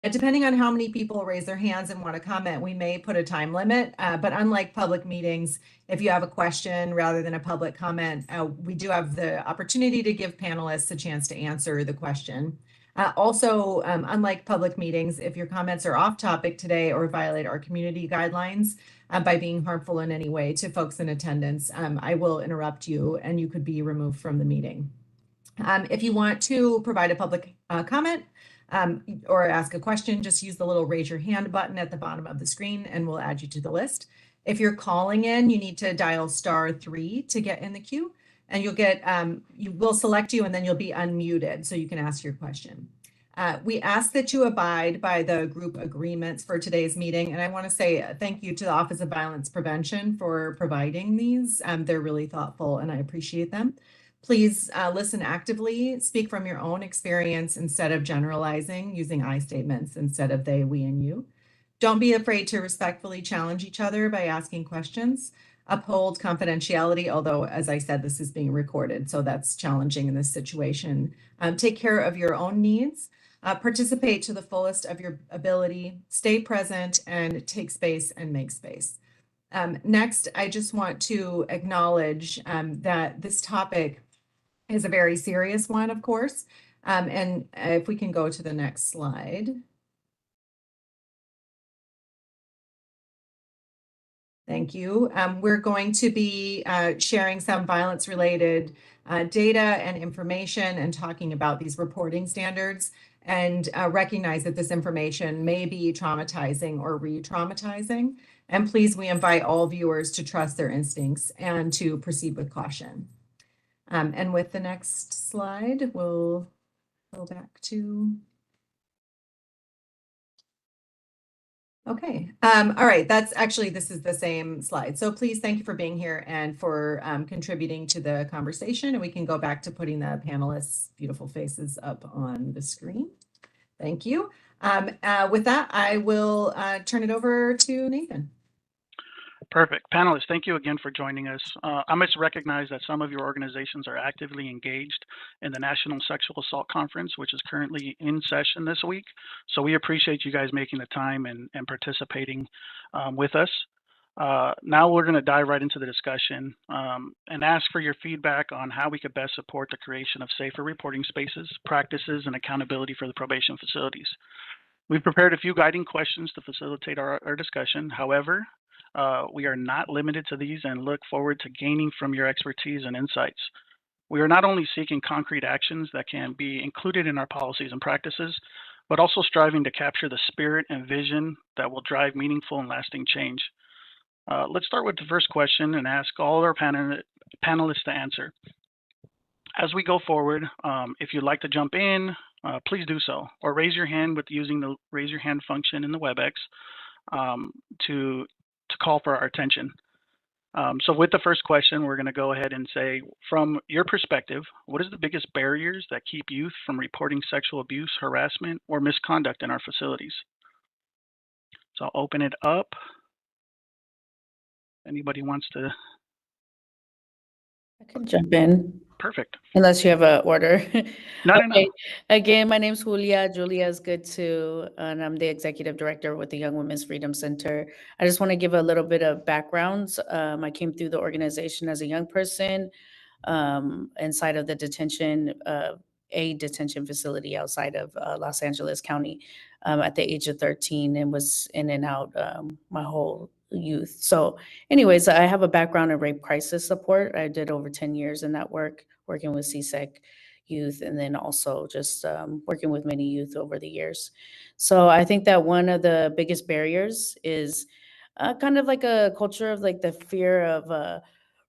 Depending on how many people raise their hands and want to comment, we may put a time limit. But unlike public meetings, if you have a question rather than a public comment, we do have the opportunity to give panelists a chance to answer the question. Also, unlike public meetings, if your comments are off topic today or violate our community guidelines by being harmful in any way to folks in attendance, I will interrupt you and you could be removed from the meeting. If you want to provide a public comment, or ask a question, just use the little raise your hand button at the bottom of the screen and we'll add you to the list. If you're calling in, you need to dial *3 to get in the queue, and you'll get, we'll select you and then you'll be unmuted so you can ask your question. We ask that you abide by the group agreements for today's meeting. And I want to say thank you to the Office of Violence Prevention for providing these. They're really thoughtful and I appreciate them. Please listen actively, speak from your own experience instead of generalizing, using I statements instead of they, we, and you. Don't be afraid to respectfully challenge each other by asking questions. Uphold confidentiality, although, as I said, this is being recorded, so that's challenging in this situation. Take care of your own needs. Participate to the fullest of your ability. Stay present and take space and make space. Next, I just want to acknowledge that this topic is a very serious one, of course. And if we can go to the next slide. Thank you. We're going to be sharing some violence-related data and information and talking about these reporting standards, and recognize that this information may be traumatizing or re-traumatizing. And please, we invite all viewers to trust their instincts and to proceed with caution. And with the next slide, we'll go back to. Okay. All right. That's actually, this is the same slide. So please, thank you for being here and for contributing to the conversation. And we can go back to putting the panelists' beautiful faces up on the screen. Thank you. With that, I will turn it over to Nathan. Perfect. Panelists, thank you again for joining us. I must recognize that some of your organizations are actively engaged in the National Sexual Assault Conference, which is currently in session this week. So we appreciate you guys making the time and participating with us. Now we're going to dive right into the discussion and ask for your feedback on how we could best support the creation of safer reporting spaces, practices, and accountability for the probation facilities. We've prepared a few guiding questions to facilitate our discussion. However, we are not limited to these and look forward to gaining from your expertise and insights. We are not only seeking concrete actions that can be included in our policies and practices, but also striving to capture the spirit and vision that will drive meaningful and lasting change. Let's start with the first question and ask all our panelists to answer. As we go forward, if you'd like to jump in, please do so, or raise your hand with using the raise your hand function in the WebEx to call for our attention. So with the first question, we're going to go ahead and say, from your perspective, what is the biggest barriers that keep youth from reporting sexual abuse, harassment, or misconduct in our facilities? So I'll open it up. Anybody wants to? I can jump in. Perfect. Unless you have an order. No. Again, my name's Julia. Julia is good too, and I'm the executive director with the Young Women's Freedom Center. I just want to give a little bit of background. I came through the organization as a young person inside of the a detention facility outside of Los Angeles County at the age of 13, and was in and out my whole youth. So anyways, I have a background in rape crisis support. I did over 10 years in that work, working with CSEC youth, and then also just working with many youth over the years. So I think that one of the biggest barriers is kind of like a culture of like the fear of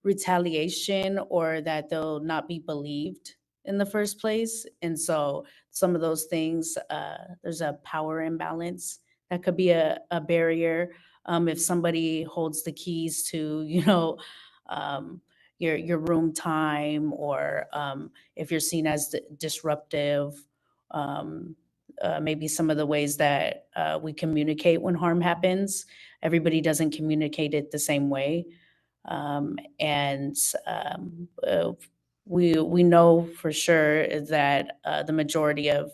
retaliation, or that they'll not be believed in the first place. And so some of those things, there's a power imbalance that could be a barrier. If somebody holds the keys to, your room time, or if you're seen as disruptive, maybe some of the ways that we communicate when harm happens, everybody doesn't communicate it the same way. We know for sure that the majority of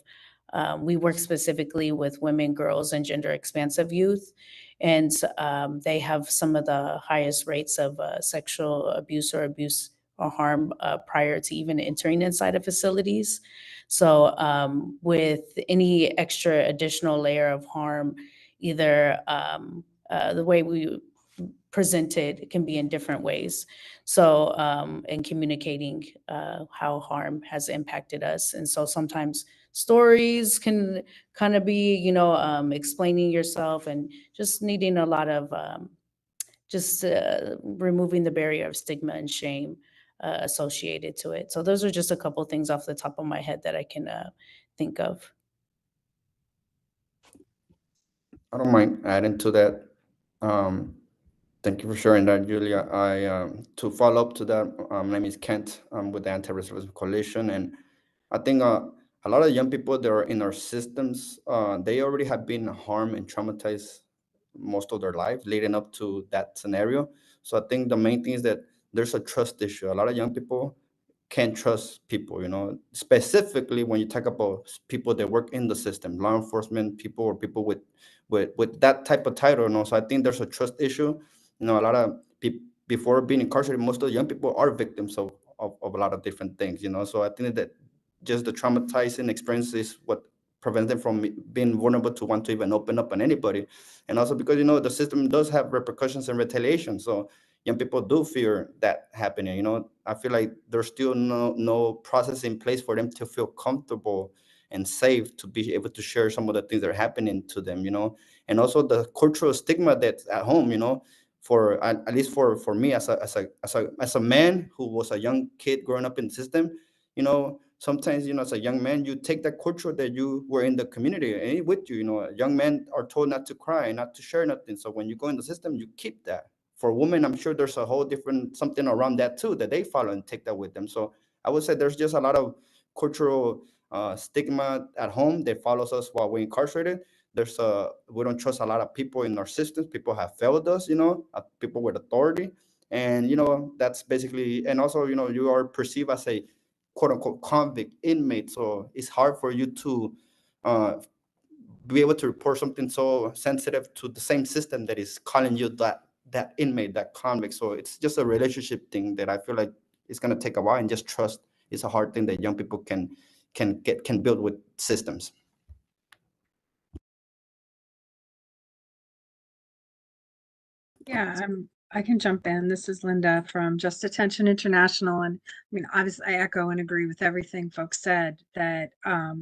We work specifically with women, girls, and gender expansive youth. And they have some of the highest rates of sexual abuse or harm prior to even entering inside of facilities. So with any extra additional layer of harm, either the way we present it can be in different ways. So in communicating how harm has impacted us. And so sometimes stories can kind of be, explaining yourself and just needing a lot of just removing the barrier of stigma and shame associated to it. So those are just a couple things off the top of my head that I can think of. I don't mind adding to that. Thank you for sharing that, Julia. To follow up to that, my name is Kent. I'm with the Anti-Racism Coalition, and I think a lot of young people that are in our systems, they already have been harmed and traumatized most of their life leading up to that scenario. So I think the main thing is that there's a trust issue. A lot of young people can't trust people, specifically when you talk about people that work in the system, law enforcement people or people with that type of title. So I think there's a trust issue. A lot of people before being incarcerated, most of the young people are victims of a lot of different things. So I think that just the traumatizing experience is what prevents them from being vulnerable to want to even open up on anybody. And also because the system does have repercussions and retaliation. So young people do fear that happening. I feel like there's still no process in place for them to feel comfortable and safe to be able to share some of the things that are happening to them. And also the cultural stigma that's at home. For at least for me as a man who was a young kid growing up in the system, sometimes as a young man you take that culture that you were in the community and with you. Young men are told not to cry, not to share nothing. So when you go in the system, you keep that. For women, I'm sure there's a whole different something around that too that they follow and take that with them. So I would say there's just a lot of cultural stigma at home that follows us while we're incarcerated. We don't trust a lot of people in our systems. People have failed us, people with authority, and that's basically. And also, you are perceived as a quote unquote convict inmate, so it's hard for you to uh, be able to report something so sensitive to the same system that is calling you that inmate, that convict. So it's just a relationship thing that I feel like it's going to take a while, and just trust is a hard thing that young people can build with systems. Yeah, I can jump in. This is Linda from Just Attention International. And I mean, obviously, I echo and agree with everything folks said that I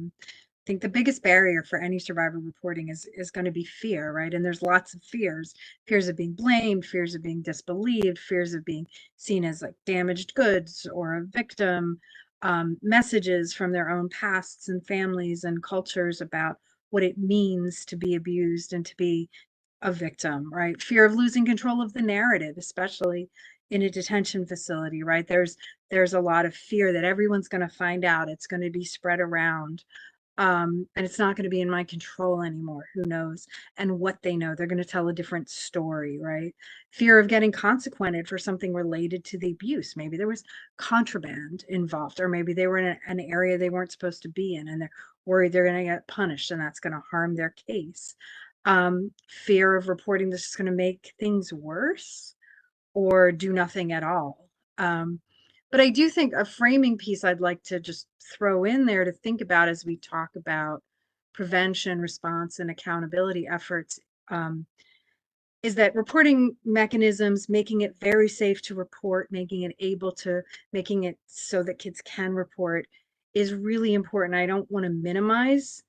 think the biggest barrier for any survivor reporting is going to be fear, right? And there's lots of fears of being blamed, fears of being disbelieved, fears of being seen as like damaged goods or a victim, messages from their own pasts and families and cultures about what it means to be abused and to be a victim, right? Fear of losing control of the narrative, especially in a detention facility, right? There's a lot of fear that everyone's going to find out, it's going to be spread around, and it's not going to be in my control anymore. Who knows? And what they know, they're going to tell a different story, right? Fear of getting consequented for something related to the abuse. Maybe there was contraband involved, or maybe they were in an area they weren't supposed to be in, and they're worried they're going to get punished, and that's going to harm their case. Fear of reporting this is going to make things worse or do nothing at all. But I do think a framing piece I'd like to just throw in there to think about as we talk about prevention, response, and accountability efforts, is that reporting mechanisms, making it very safe to report, making it so that kids can report is really important. I don't want to minimize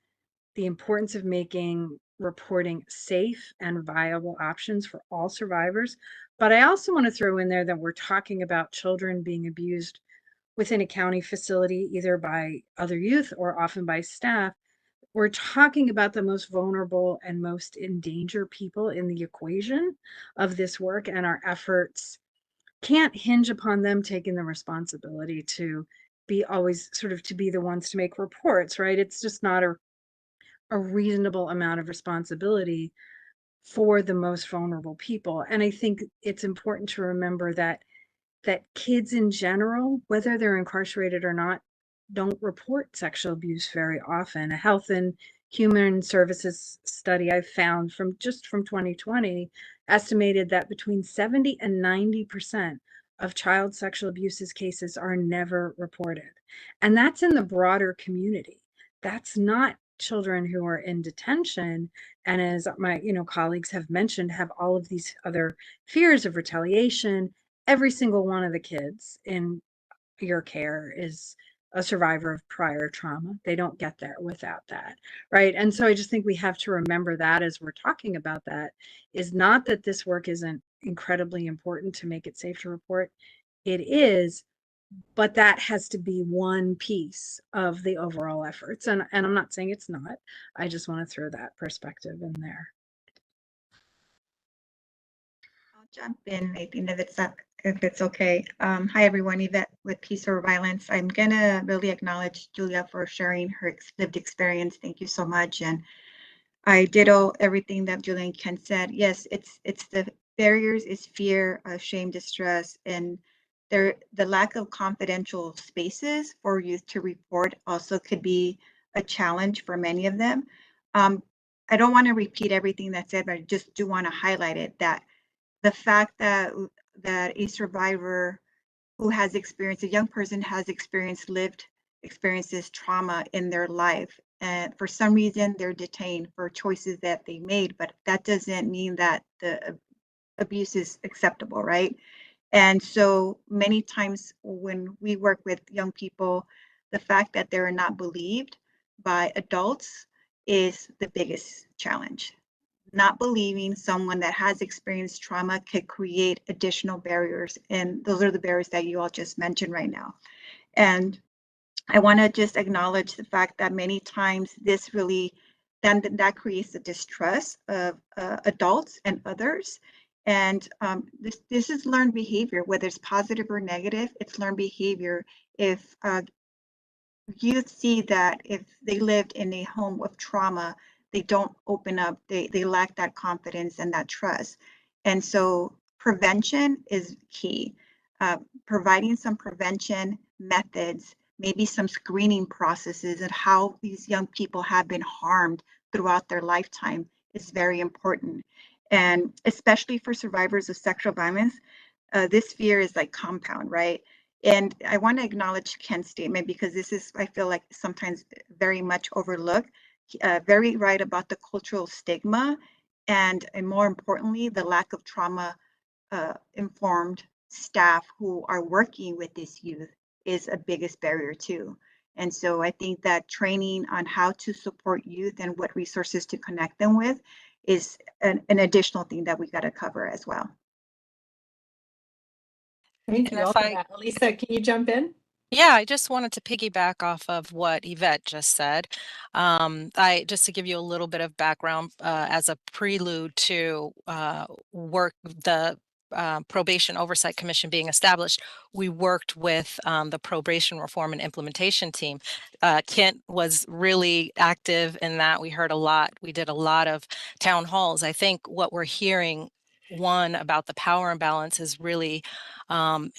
the importance of making reporting safe and viable options for all survivors. But I also want to throw in there that we're talking about children being abused within a county facility, either by other youth or often by staff. We're talking about the most vulnerable and most in danger people in the equation of this work, and our efforts can't hinge upon them taking the responsibility to be always sort of to be the ones to make reports, right? It's just not a reasonable amount of responsibility for the most vulnerable people. And I think it's important to remember that kids in general, whether they're incarcerated or not, don't report sexual abuse very often. A Health and Human Services study I found from 2020 estimated that between 70 and 90% of child sexual abuses cases are never reported. And that's in the broader community. That's not children who are in detention and, as my colleagues have mentioned, have all of these other fears of retaliation. Every single one of the kids in your care is a survivor of prior trauma. They don't get there without that, right? And so I just think we have to remember that as we're talking about that, is not that this work isn't incredibly important to make it safe to report. It is, but that has to be one piece of the overall efforts. And I'm not saying it's not. I just want to throw that perspective in there. I'll jump in, I think, if it's okay. Hi, everyone. Yvette with Peace Over Violence. I'm gonna really acknowledge Julia for sharing her lived experience. Thank you so much. And I ditto everything that Julia and Ken said. Yes, it's the barriers is fear, shame, distress, and the lack of confidential spaces for youth to report also could be a challenge for many of them. I don't want to repeat everything that's said, but I just do want to highlight it, that the fact that a survivor who has experienced, a young person has experiences trauma in their life, and for some reason they're detained for choices that they made, but that doesn't mean that the abuse is acceptable, right? And so many times when we work with young people, the fact that they're not believed by adults is the biggest challenge. Not believing someone that has experienced trauma could create additional barriers. And those are the barriers that you all just mentioned right now. And I want to just acknowledge the fact that many times this really, then that creates a distrust of adults and others. And this is learned behavior, whether it's positive or negative, it's learned behavior. If youth see that if they lived in a home of trauma, they don't open up, they lack that confidence and that trust. And so prevention is key. Providing some prevention methods, maybe some screening processes and how these young people have been harmed throughout their lifetime is very important. And especially for survivors of sexual violence, this fear is like compound, right? And I want to acknowledge Ken's statement because this is, I feel like, sometimes very much overlooked. Very right about the cultural stigma and more importantly, the lack of trauma informed staff who are working with this youth is a biggest barrier too. And so I think that training on how to support youth and what resources to connect them with is an additional thing that we got to cover as well. Thank And you all if for that. Elisa, can you jump in? Yeah, I just wanted to piggyback off of what Yvette just said. Just to give you a little bit of background as a prelude to work the Probation Oversight Commission being established, we worked with the Probation Reform and Implementation team. Kent was really active in that. We heard a lot. We did a lot of town halls. I think what we're hearing, one, about the power imbalance is really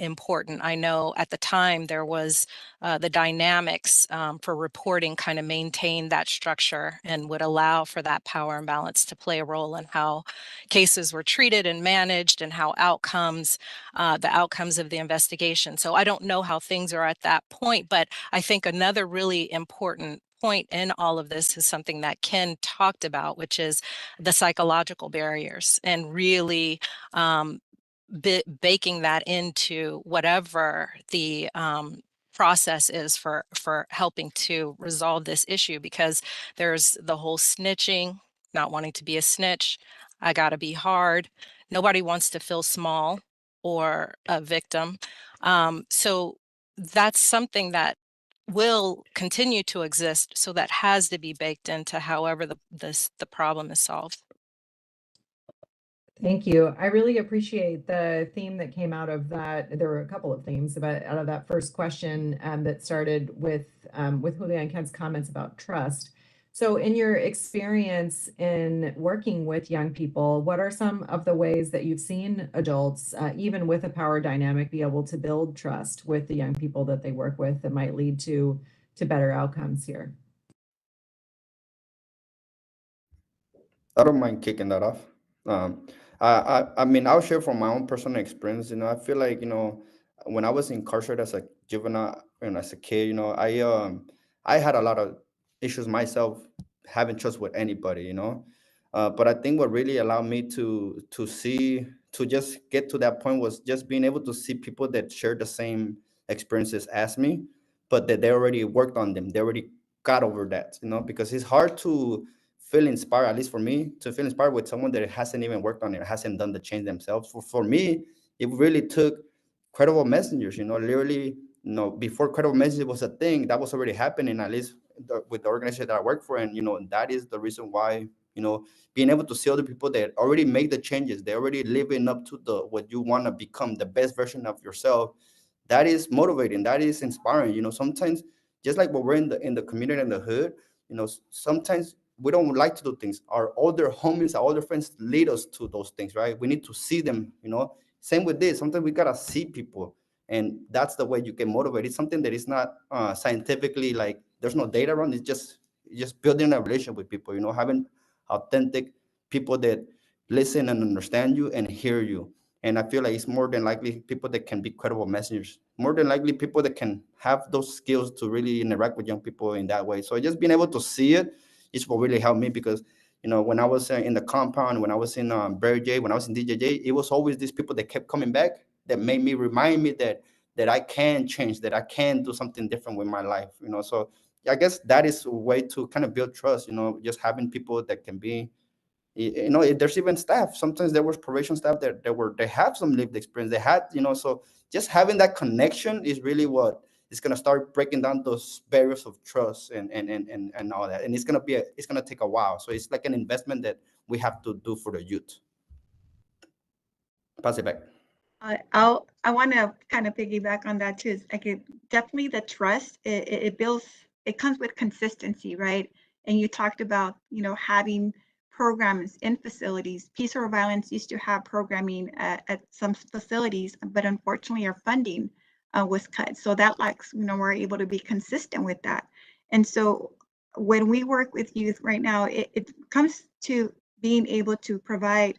important. I know at the time there was the dynamics for reporting kind of maintained that structure and would allow for that power imbalance to play a role in how cases were treated and managed and how the outcomes of the investigation. So I don't know how things are at that point, but I think another really important point in all of this is something that Ken talked about, which is the psychological barriers and really baking that into whatever the process is for helping to resolve this issue, because there's the whole snitching, not wanting to be a snitch. I got to be hard. Nobody wants to feel small or a victim. So that's something that will continue to exist. So that has to be baked into however the problem is solved. Thank you. I really appreciate the theme that came out of that. There were a couple of themes out of that first question that started with Julia and Ken's comments about trust. So in your experience in working with young people, what are some of the ways that you've seen adults, even with a power dynamic, be able to build trust with the young people that they work with that might lead to better outcomes here. I don't mind kicking that off. I mean, I'll share from my own personal experience. I feel like, when I was incarcerated as a juvenile and as a kid, I had a lot of issues myself, having trust with anybody. But I think what really allowed me to just get to that point was just being able to see people that share the same experiences as me, but that they already worked on them. They already got over that, because it's hard to feel inspired, at least for me, to feel inspired with someone that hasn't even worked on it, hasn't done the change themselves. For me, it really took credible messengers, literally, before credible messengers was a thing, that was already happening, at least with the organization that I work for. And, that is the reason why, being able to see other people that already make the changes, they're already living up to what you want to become, the best version of yourself. That is motivating. That is inspiring. Sometimes, just like when we're in the community, in the hood, sometimes we don't like to do things. Our older homies, our older friends lead us to those things, right? We need to see them. Same with this. Sometimes we gotta see people, and that's the way you get motivated. It's something that is not scientifically, like, there's no data around. It's just building a relationship with people. Having authentic people that listen and understand you and hear you. And I feel like it's more than likely people that can be credible messengers, more than likely people that can have those skills to really interact with young people in that way. So just being able to see it is what really helped me, because when I was in the compound, when I was in Barry J, when I was in DJJ, it was always these people that kept coming back that made me remind me that I can change, that I can do something different with my life. So I guess that is a way to kind of build trust. Just having people that can be, there's even staff. Sometimes there was probation staff that they have some lived experience. They had, so just having that connection is really what is going to start breaking down those barriers of trust and all that. And it's going to take a while. So it's like an investment that we have to do for the youth. Pass it back. I want to kind of piggyback on that too. Definitely the trust, it builds, it comes with consistency, right? And you talked about, having programs in facilities. Peace Over Violence used to have programming at some facilities, but unfortunately our funding was cut. So that lacks, we're able to be consistent with that. And so when we work with youth right now, it comes to being able to provide,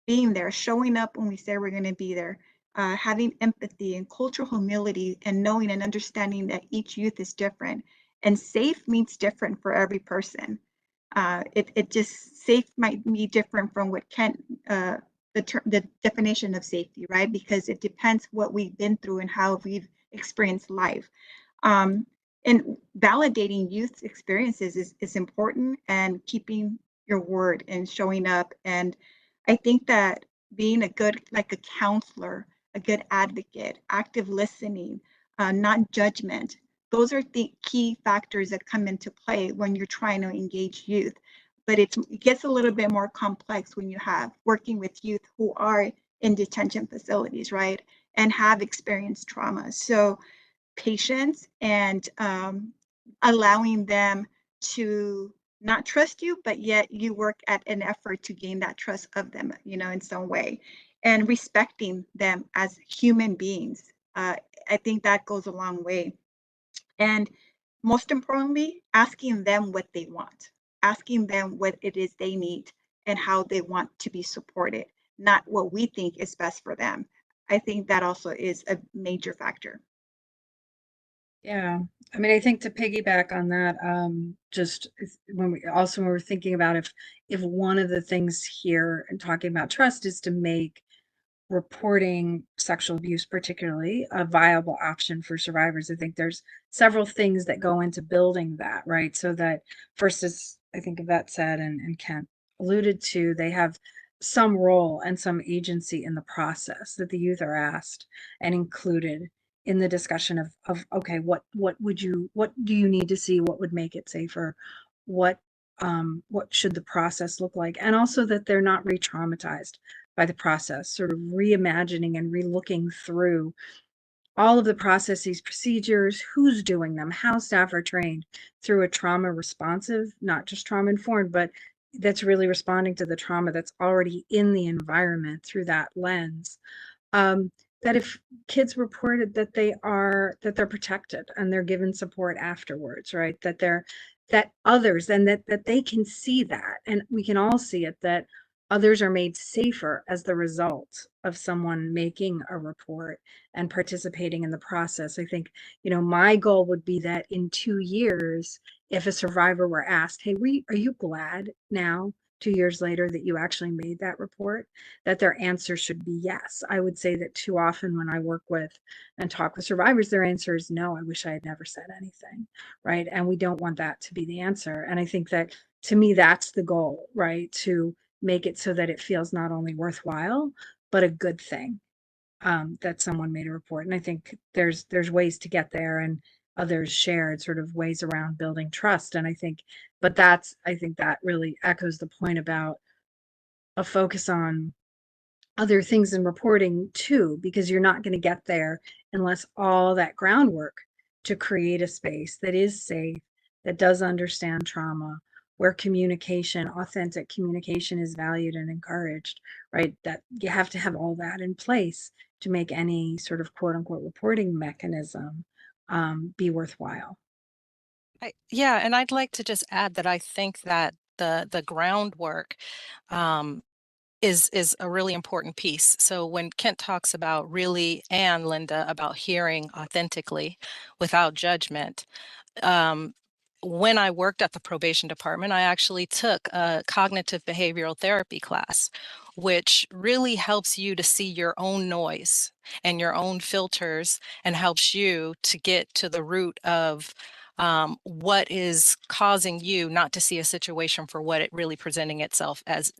being there, showing up when we say we're going to be there, having empathy and cultural humility, and knowing and understanding that each youth is different. And safe means different for every person. It just, safe might be different from what the definition of safety, right? Because it depends what we've been through and how we've experienced life. And validating youth's experiences is important, and keeping your word and showing up. And I think that being a good, like a counselor, a good advocate, active listening, not judgment, those are the key factors that come into play when you're trying to engage youth. But it gets a little bit more complex when you have working with youth who are in detention facilities, right? And have experienced trauma. So patience and allowing them to not trust you, but yet you work at an effort to gain that trust of them, in some way, and respecting them as human beings. I think that goes a long way. And most importantly, asking them what they want, asking them what it is they need and how they want to be supported, not what we think is best for them. I think that also is a major factor. Yeah, I mean, I think to piggyback on that, just when we're thinking about if one of the things here and talking about trust is to make reporting sexual abuse particularly a viable option for survivors, I think there's several things that go into building that, right? So that first, as I think Yvette said and Kent alluded to, they have some role and some agency in the process, that the youth are asked and included in the discussion of okay, what do you need to see, what would make it safer, what should the process look like, and also that they're not re-traumatized by the process, sort of reimagining and relooking through all of the processes, procedures, who's doing them, how staff are trained through a trauma responsive, not just trauma informed, but that's really responding to the trauma that's already in the environment through that lens. that if kids reported that they're protected and they're given support afterwards, right? That others, and that they can see that, and we can all see it, that others are made safer as the result of someone making a report and participating in the process. I think, my goal would be that in 2 years, if a survivor were asked, hey, are you glad now, 2 years later, that you actually made that report, that their answer should be yes. I would say that too often when I work with and talk with survivors, their answer is no, I wish I had never said anything, right? And we don't want that to be the answer. And I think that, to me, that's the goal, right? To make it so that it feels not only worthwhile, but a good thing, that someone made a report. And I think there's ways to get there, and others shared sort of ways around building trust. And I think that really echoes the point about a focus on other things in reporting too, because you're not going to get there unless all that groundwork to create a space that is safe, that does understand trauma, where communication, authentic communication, is valued and encouraged, right? That you have to have all that in place to make any sort of quote unquote reporting mechanism be worthwhile. Yeah, and I'd like to just add that I think that the groundwork is a really important piece. So when Kent talks about really, and Linda, about hearing authentically without judgment, um, when I worked at the probation department, I actually took a cognitive behavioral therapy class, which really helps you to see your own noise and your own filters, and helps you to get to the root of what is causing you not to see a situation for what it really presenting itself as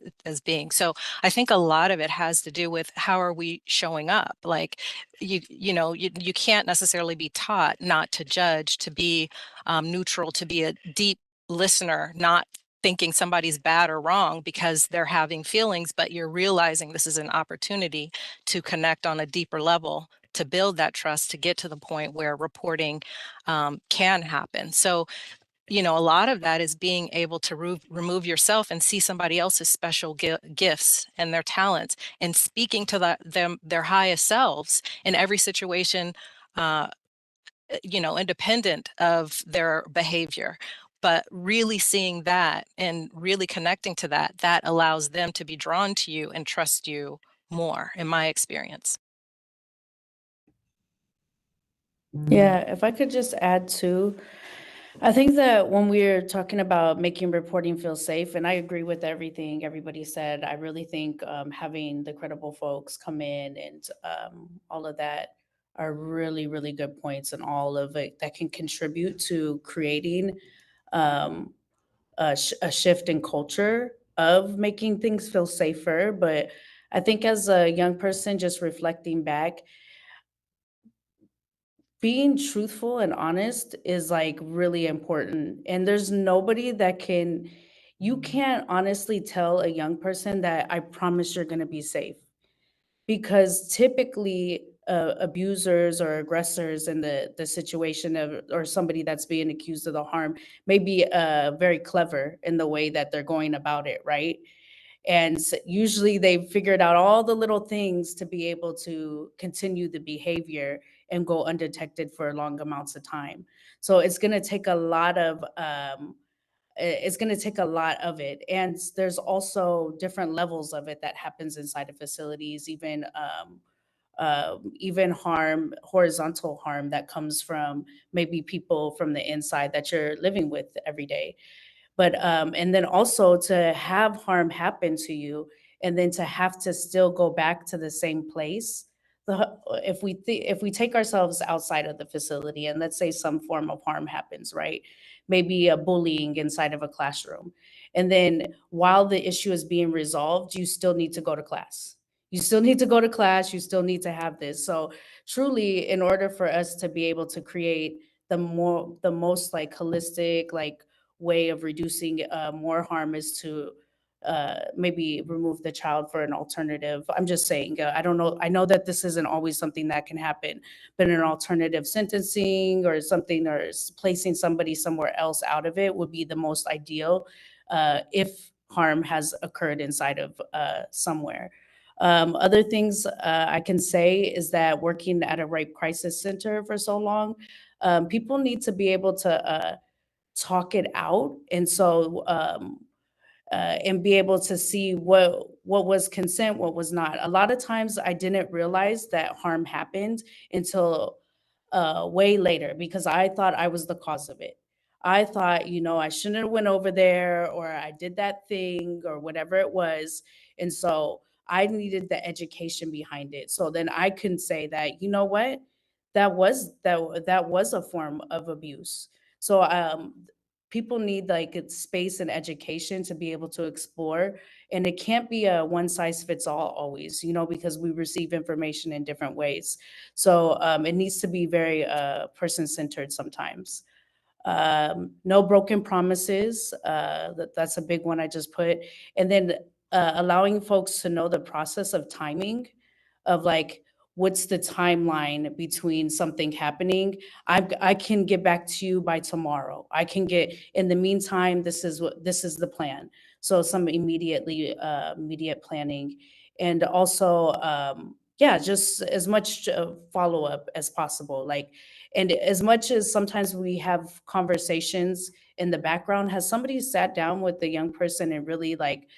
being. So I think a lot of it has to do with how are we showing up. Like you can't necessarily be taught not to judge, to be neutral, to be a deep listener, not thinking somebody's bad or wrong because they're having feelings, but you're realizing this is an opportunity to connect on a deeper level, to build that trust, to get to the point where reporting can happen. So, a lot of that is being able to remove yourself and see somebody else's special gifts and their talents, and speaking to their highest selves in every situation, independent of their behavior. But really seeing that and really connecting to that allows them to be drawn to you and trust you more, in my experience. Yeah, if I could just add too, I think that when we're talking about making reporting feel safe, and I agree with everything everybody said, I really think having the credible folks come in and all of that are really, really good points, and all of it that can contribute to creating um, a shift in culture of making things feel safer. But I think as a young person, just reflecting back, being truthful and honest is like really important. And there's nobody that you can't honestly tell a young person that I promise you're going to be safe, because typically abusers or aggressors in the situation of, or somebody that's being accused of the harm, may be very clever in the way that they're going about it, right? And usually they've figured out all the little things to be able to continue the behavior and go undetected for long amounts of time. So it's going to take a lot of it. And there's also different levels of it that happens inside of facilities, even horizontal harm that comes from maybe people from the inside that you're living with every day. But and then also to have harm happen to you, and then to have to still go back to the same place. If we take ourselves outside of the facility, and let's say some form of harm happens, right? Maybe a bullying inside of a classroom, and then while the issue is being resolved, you still need to go to class. You still need to go to class. You still need to have this. So truly, in order for us to be able to create the most like holistic, like way of reducing more harm, is to maybe remove the child for an alternative. I'm just saying, I don't know. I know that this isn't always something that can happen, but an alternative sentencing or something, or placing somebody somewhere else out of it, would be the most ideal if harm has occurred inside of somewhere. Other things I can say is that working at a rape crisis center for so long, people need to be able to talk it out. And so, and be able to see what was consent, what was not. A lot of times I didn't realize that harm happened until way later because I thought I was the cause of it. I thought, you know, I shouldn't have went over there or I did that thing or whatever it was. And so I needed the education behind it. So then I can say that, you know what, that was a form of abuse. So people need like a space and education to be able to explore, and it can't be a one size fits all always, you know, because we receive information in different ways. So it needs to be very person centered sometimes. No broken promises. That's a big one I just put. And then allowing folks to know the process of timing of like, what's the timeline between something happening. I can get back to you by tomorrow. I can get, in the meantime, this is the plan. So some immediate planning. And also, yeah, just as much follow up as possible. Like, and as much as sometimes we have conversations in the background, has somebody sat down with the young person and really like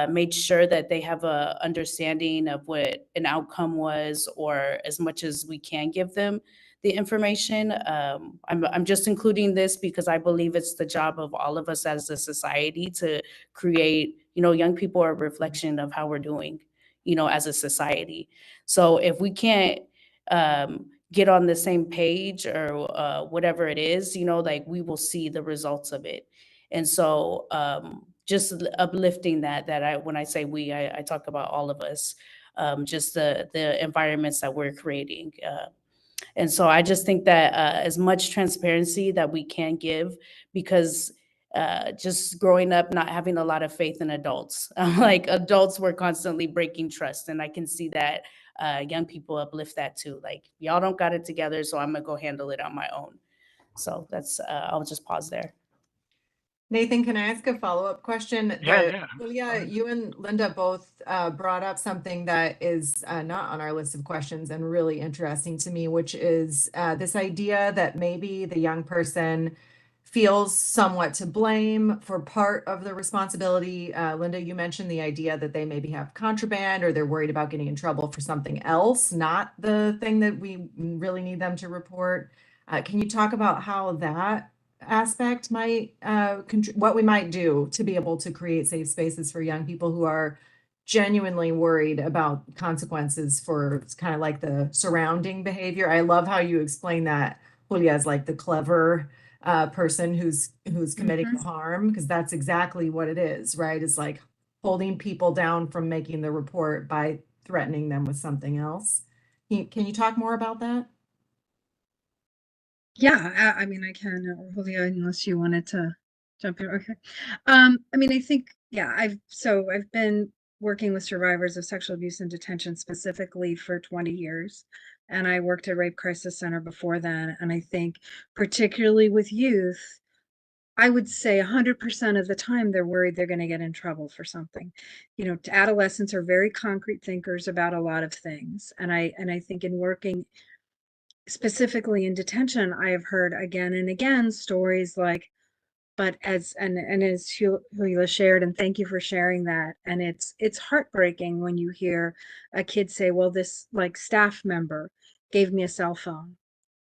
made sure that they have a understanding of what an outcome was, or as much as we can give them the information. I'm just including this because I believe it's the job of all of us as a society to create, you know, young people are a reflection of how we're doing, you know, as a society. So if we can't get on the same page or whatever it is, you know, like we will see the results of it. And so just uplifting that when I say we, I talk about all of us, just the environments that we're creating. And so I just think that as much transparency that we can give, because just growing up, not having a lot of faith in adults, like adults were constantly breaking trust. And I can see that young people uplift that too. Like, y'all don't got it together, so I'm gonna go handle it on my own. So that's, I'll just pause there. Nathan, can I ask a follow-up question? Yeah. Julia, you and Linda both brought up something that is not on our list of questions and really interesting to me, which is this idea that maybe the young person feels somewhat to blame for part of the responsibility. Linda, you mentioned the idea that they maybe have contraband or they're worried about getting in trouble for something else, not the thing that we really need them to report. Can you talk about how that aspect might what we might do to be able to create safe spaces for young people who are genuinely worried about consequences for kind of like the surrounding behavior? I love how you explain that, Julia, as like the clever person who's committing the harm, because that's exactly what it is, right? It's like holding people down from making the report by threatening them with something else. Can you talk more about that? Yeah, I mean, I can, Julia, unless you wanted to jump in. Okay. I mean, I think, yeah, I've been working with survivors of sexual abuse in detention specifically for 20 years. And I worked at Rape Crisis Center before then. And I think particularly with youth, I would say 100% of the time they're worried they're going to get in trouble for something. You know, adolescents are very concrete thinkers about a lot of things. And I think in working specifically in detention, I have heard again and again stories like, but as Julia shared, and thank you for sharing that. And it's heartbreaking when you hear a kid say, well, this like staff member gave me a cell phone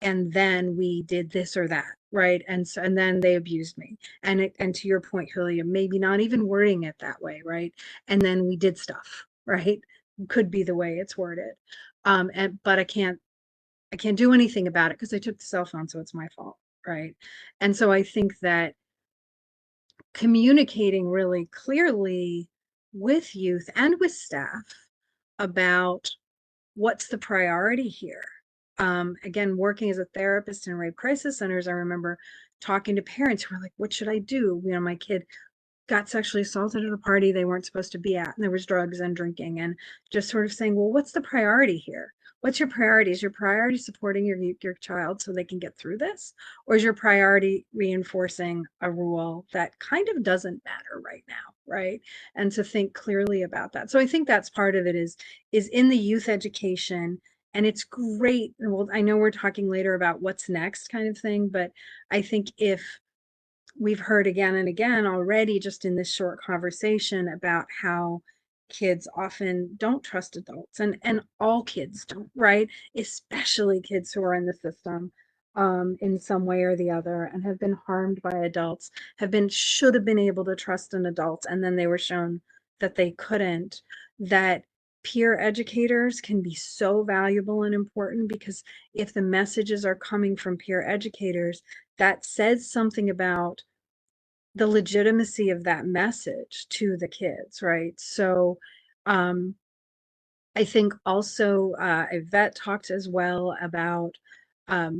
and then we did this or that, right? And so, and then they abused me. And to your point, Julia, maybe not even wording it that way, right? And then we did stuff, right? Could be the way it's worded. But I can't do anything about it because I took the cell phone, so it's my fault, right? And so I think that communicating really clearly with youth and with staff about what's the priority here. Again, working as a therapist in rape crisis centers, I remember talking to parents who were like, what should I do? You know, my kid got sexually assaulted at a party they weren't supposed to be at, and there was drugs and drinking, and just sort of saying, well, what's the priority here? What's your priority? Is your priority supporting your child so they can get through this? Or is your priority reinforcing a rule that kind of doesn't matter right now? right? And to think clearly about that. So I think that's part of it is in the youth education. And it's great. Well, I know we're talking later about what's next kind of thing, but I think if we've heard again and again already just in this short conversation about how kids often don't trust adults, and all kids don't, right? Especially kids who are in the system in some way or the other and have been harmed by adults, should have been able to trust an adult, and then they were shown that they couldn't. That peer educators can be so valuable and important, because if the messages are coming from peer educators, that says something about the legitimacy of that message to the kids, right? So um, I think also Yvette talked as well about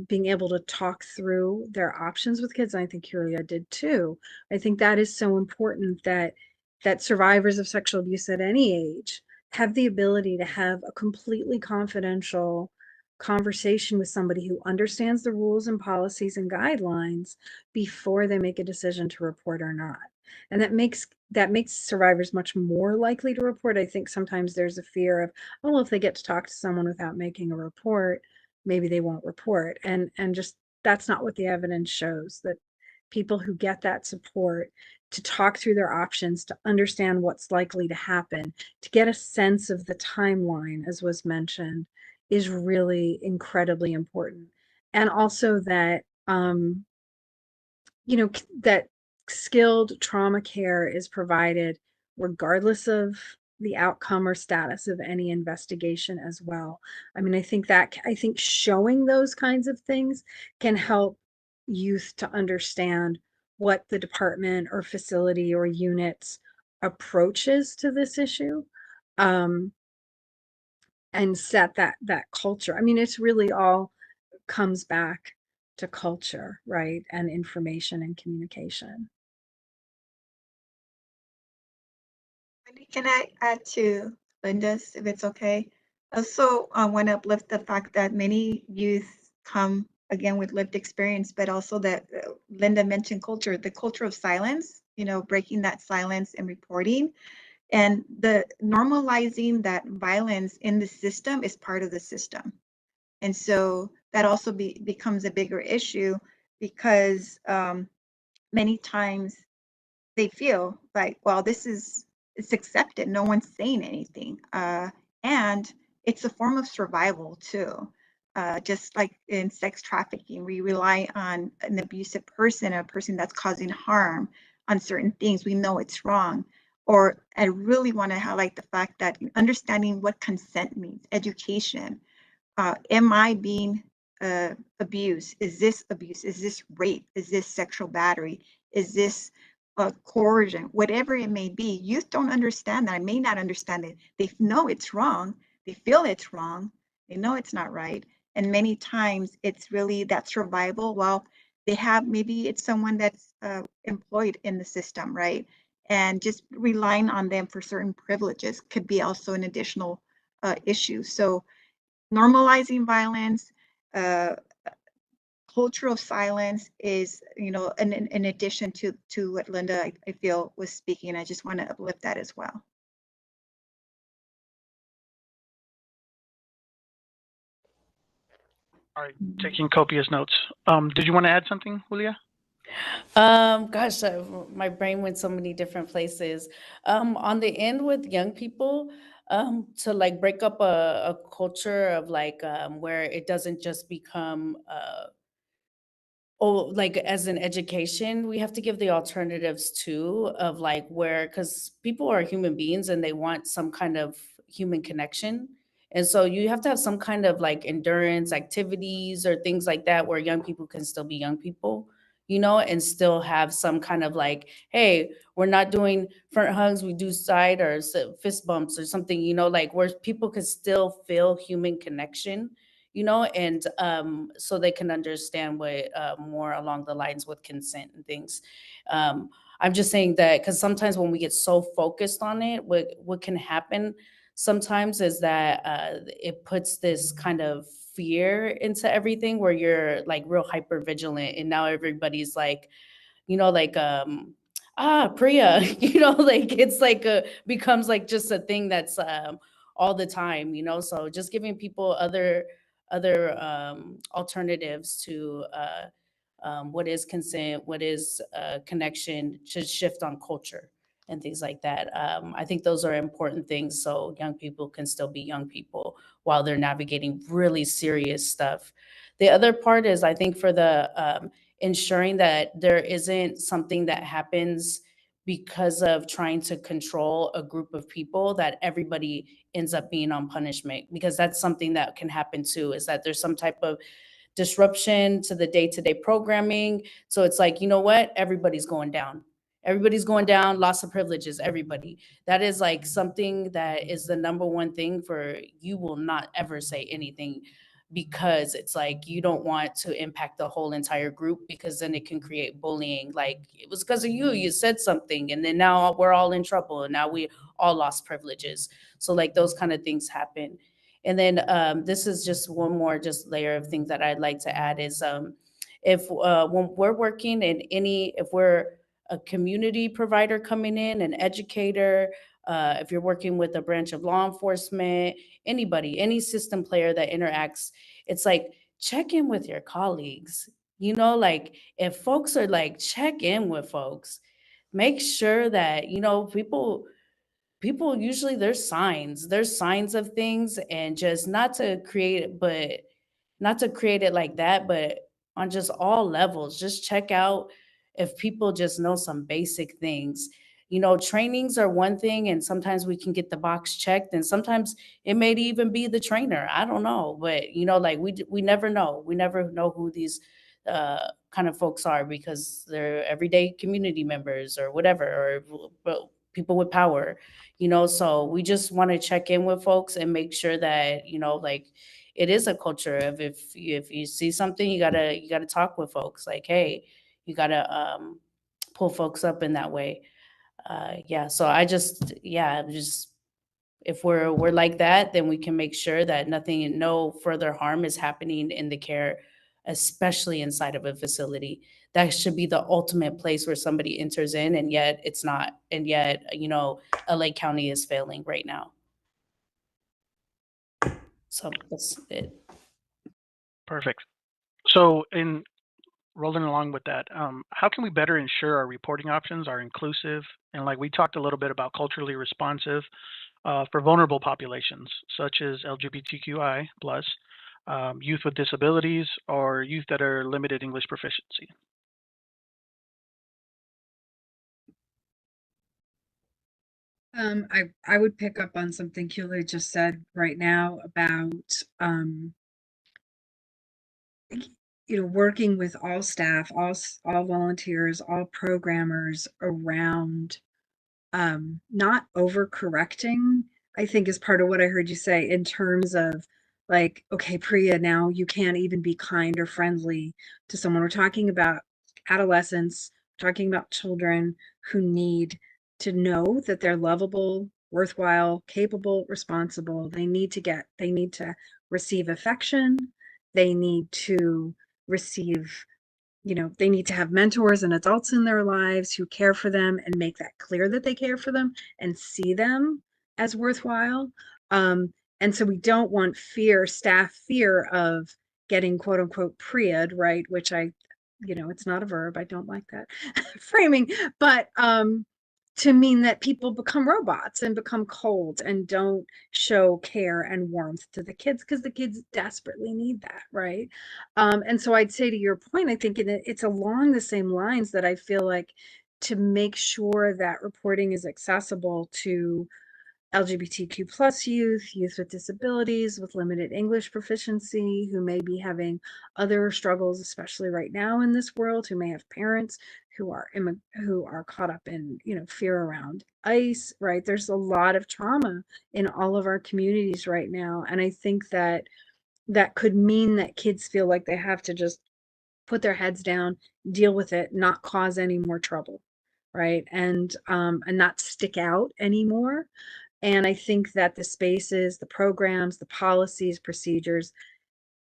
being able to talk through their options with kids. And I think Julia did too. I think that is so important, that survivors of sexual abuse at any age have the ability to have a completely confidential conversation with somebody who understands the rules and policies and guidelines before they make a decision to report or not. And that makes survivors much more likely to report. I think sometimes there's a fear of, oh, well, if they get to talk to someone without making a report, maybe they won't report. And just that's not what the evidence shows. That people who get that support to talk through their options, to understand what's likely to happen, to get a sense of the timeline, as was mentioned, is really incredibly important. And also that that skilled trauma care is provided regardless of the outcome or status of any investigation as well. I mean, I think showing those kinds of things can help youth to understand what the department or facility or unit's approaches to this issue, um, and set that culture. I mean, it's really all comes back to culture, right? And information and communication. Wendy, can I add to Linda's, if it's okay? Also, I want to uplift the fact that many youth come again with lived experience, but also that Linda mentioned culture, the culture of silence, breaking that silence and reporting, and the normalizing that violence in the system is part of the system. And so that also becomes a bigger issue, because many times they feel like, well, it's accepted. No one's saying anything. And it's a form of survival too. Just like in sex trafficking, we rely on an abusive person, a person that's causing harm on certain things. We know it's wrong. Or I really want to highlight the fact that understanding what consent means, education. Am I being abused? Is this abuse? Is this rape? Is this sexual battery? Is this coercion? Whatever it may be, youth don't understand that. I may not understand it. They know it's wrong. They feel it's wrong. They know it's not right. And many times it's really that survival. Well, maybe it's someone that's employed in the system, right? And just relying on them for certain privileges could be also an additional issue. So normalizing violence, uh, culture of silence is, in addition to what Linda, I feel, was speaking. I just want to uplift that as well. All right, taking copious notes. Did you want to add something, Julia? Gosh, my brain went so many different places. On the end with young people, to like break up a culture of like where it doesn't just become like as an education, we have to give the alternatives too, of like where, because people are human beings and they want some kind of human connection. And so you have to have some kind of like endurance activities or things like that where young people can still be young people, and still have some kind of like, hey, we're not doing front hugs, we do side or fist bumps or something, like where people can still feel human connection, and so they can understand what more along the lines with consent and things. I'm just saying that because sometimes when we get so focused on it, what can happen sometimes is that it puts this kind of fear into everything where you're like real hyper vigilant, and now everybody's like, like PREA, you know, like it's like becomes like just a thing that's all the time, you know. So just giving people other alternatives to what is consent, what is connection, to shift on culture and things like that. I think those are important things so young people can still be young people while they're navigating really serious stuff. The other part is, I think, for the ensuring that there isn't something that happens because of trying to control a group of people that everybody ends up being on punishment, because that's something that can happen too, is that there's some type of disruption to the day-to-day programming. So it's like, you know what? Everybody's going down. Everybody's going down, loss of privileges, everybody. That is like something that is the number one thing for you will not ever say anything, because it's like you don't want to impact the whole entire group, because then it can create bullying. Like, it was because of you said something, and then now we're all in trouble, and now we all lost privileges. So like those kind of things happen. And then this is just one more just layer of things that I'd like to add is if when we're working in if we're a community provider coming in, an educator, if you're working with a branch of law enforcement, anybody, any system player that interacts, it's like, check in with your colleagues. You know, like if folks are like, check in with folks, make sure that, you know, people usually there's signs of things, and just not to create it like that, but on just all levels, just check out if people just know some basic things. You know, trainings are one thing, and sometimes we can get the box checked, and sometimes it may even be the trainer. I don't know, but you know, like we never know. We never know who these kind of folks are, because they're everyday community members or whatever, or people with power, you know. So we just want to check in with folks and make sure that, you know, like it is a culture of, if you see something, you gotta talk with folks, like, hey, you gotta pull folks up in that way. Yeah, so just if we're like that, then we can make sure that no further harm is happening in the care, especially inside of a facility. That should be the ultimate place where somebody enters in, and yet it's not. And yet, you know, LA County is failing right now. So that's it. Perfect. So in rolling along with that, how can we better ensure our reporting options are inclusive? And like we talked a little bit about culturally responsive for vulnerable populations, such as LGBTQI plus, youth with disabilities, or youth that are limited English proficiency. I would pick up on something Julia just said right now about you know, working with all staff, all volunteers, all programmers around not overcorrecting, I think, is part of what I heard you say, in terms of like, okay, PREA, now you can't even be kind or friendly to someone. We're talking about adolescents, talking about children who need to know that they're lovable, worthwhile, capable, responsible. They need to receive affection. They need to receive, you know, they need to have mentors and adults in their lives who care for them and make that clear that they care for them and see them as worthwhile. And so we don't want staff fear of getting quote unquote PREA'd, right? Which you know, it's not a verb. I don't like that framing, but to mean that people become robots and become cold and don't show care and warmth to the kids, because the kids desperately need that, right? And so I'd say, to your point, I think it's along the same lines that I feel like, to make sure that reporting is accessible to LGBTQ plus youth with disabilities, with limited English proficiency, who may be having other struggles, especially right now in this world, who may have parents who are caught up in, you know, fear around ICE, right? There's a lot of trauma in all of our communities right now. And I think that could mean that kids feel like they have to just put their heads down, deal with it, not cause any more trouble, right? And not stick out anymore. And I think that the spaces, the programs, the policies, procedures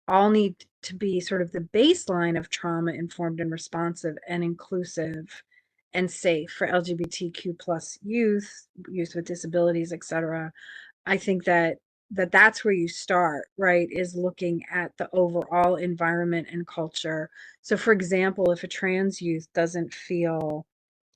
all need to be sort of the baseline of trauma informed and responsive and inclusive and safe for LGBTQ plus youth, youth with disabilities, etc. I think that's where you start, right? Is looking at the overall environment and culture. So for example, if a trans youth doesn't feel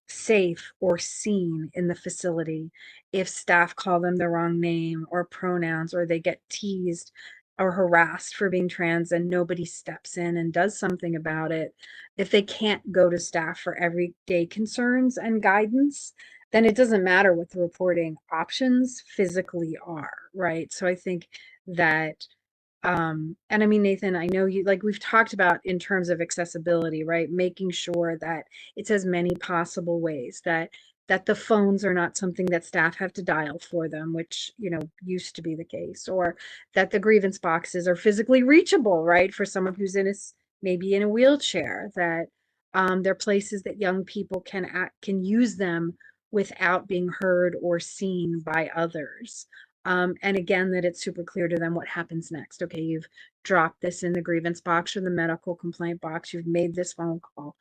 safe or seen in the facility, if staff call them the wrong name or pronouns, or they get teased or harassed for being trans and nobody steps in and does something about it, if they can't go to staff for everyday concerns and guidance, then it doesn't matter what the reporting options physically are, right? So I think that and I mean, Nathan, I know you, like we've talked about in terms of accessibility, right? Making sure that it's as many possible ways that the phones are not something that staff have to dial for them, which, you know, used to be the case, or that the grievance boxes are physically reachable, right? For someone who's maybe in a wheelchair, that they're places that young people can use them without being heard or seen by others. And again, that it's super clear to them what happens next. Okay, you've dropped this in the grievance box or the medical complaint box. You've made this phone call.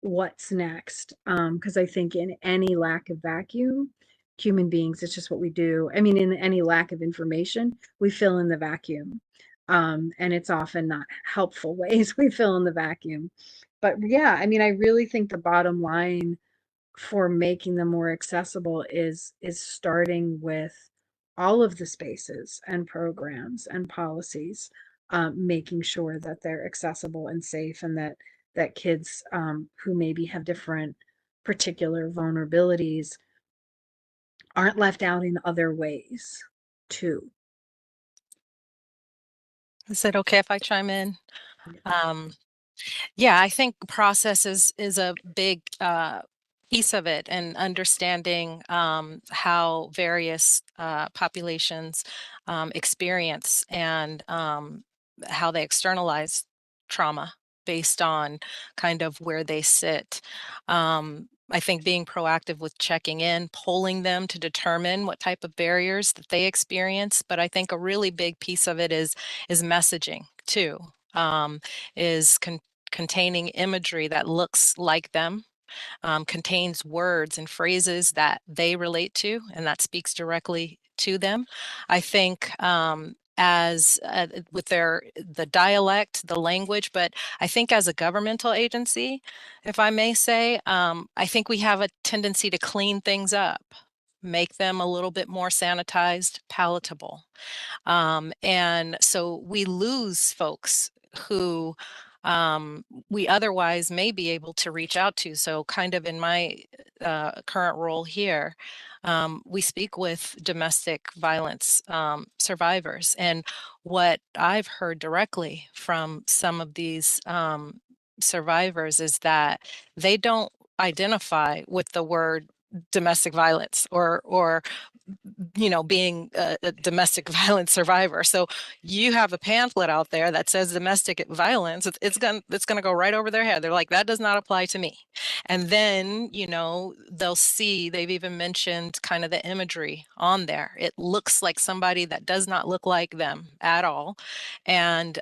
What's next? Because I think in any lack of vacuum, human beings, it's just what we do. I mean, in any lack of information, we fill in the vacuum. And it's often not helpful ways we fill in the vacuum. But yeah, I mean, I really think the bottom line for making them more accessible is starting with all of the spaces and programs and policies, making sure that they're accessible and safe, and that kids who maybe have different particular vulnerabilities aren't left out in other ways too. Is it okay if I chime in? Yeah, I think process is a big piece of it, and understanding how various populations experience and how they externalize trauma based on kind of where they sit. I think being proactive with checking in, polling them to determine what type of barriers that they experience. But I think a really big piece of it is messaging too. Is containing imagery that looks like them, contains words and phrases that they relate to, and that speaks directly to them. I think as with the dialect, the language, but I think as a governmental agency, if I may say, I think we have a tendency to clean things up, make them a little bit more sanitized, palatable. And so we lose folks who we otherwise may be able to reach out to. So kind of in my current role here, we speak with domestic violence survivors. And what I've heard directly from some of these survivors is that they don't identify with the word domestic violence or being a domestic violence survivor. So you have a pamphlet out there that says domestic violence, it's going to go right over their head. They're like, that does not apply to me. And then, they'll see, they've even mentioned kind of the imagery on there. It looks like somebody that does not look like them at all. And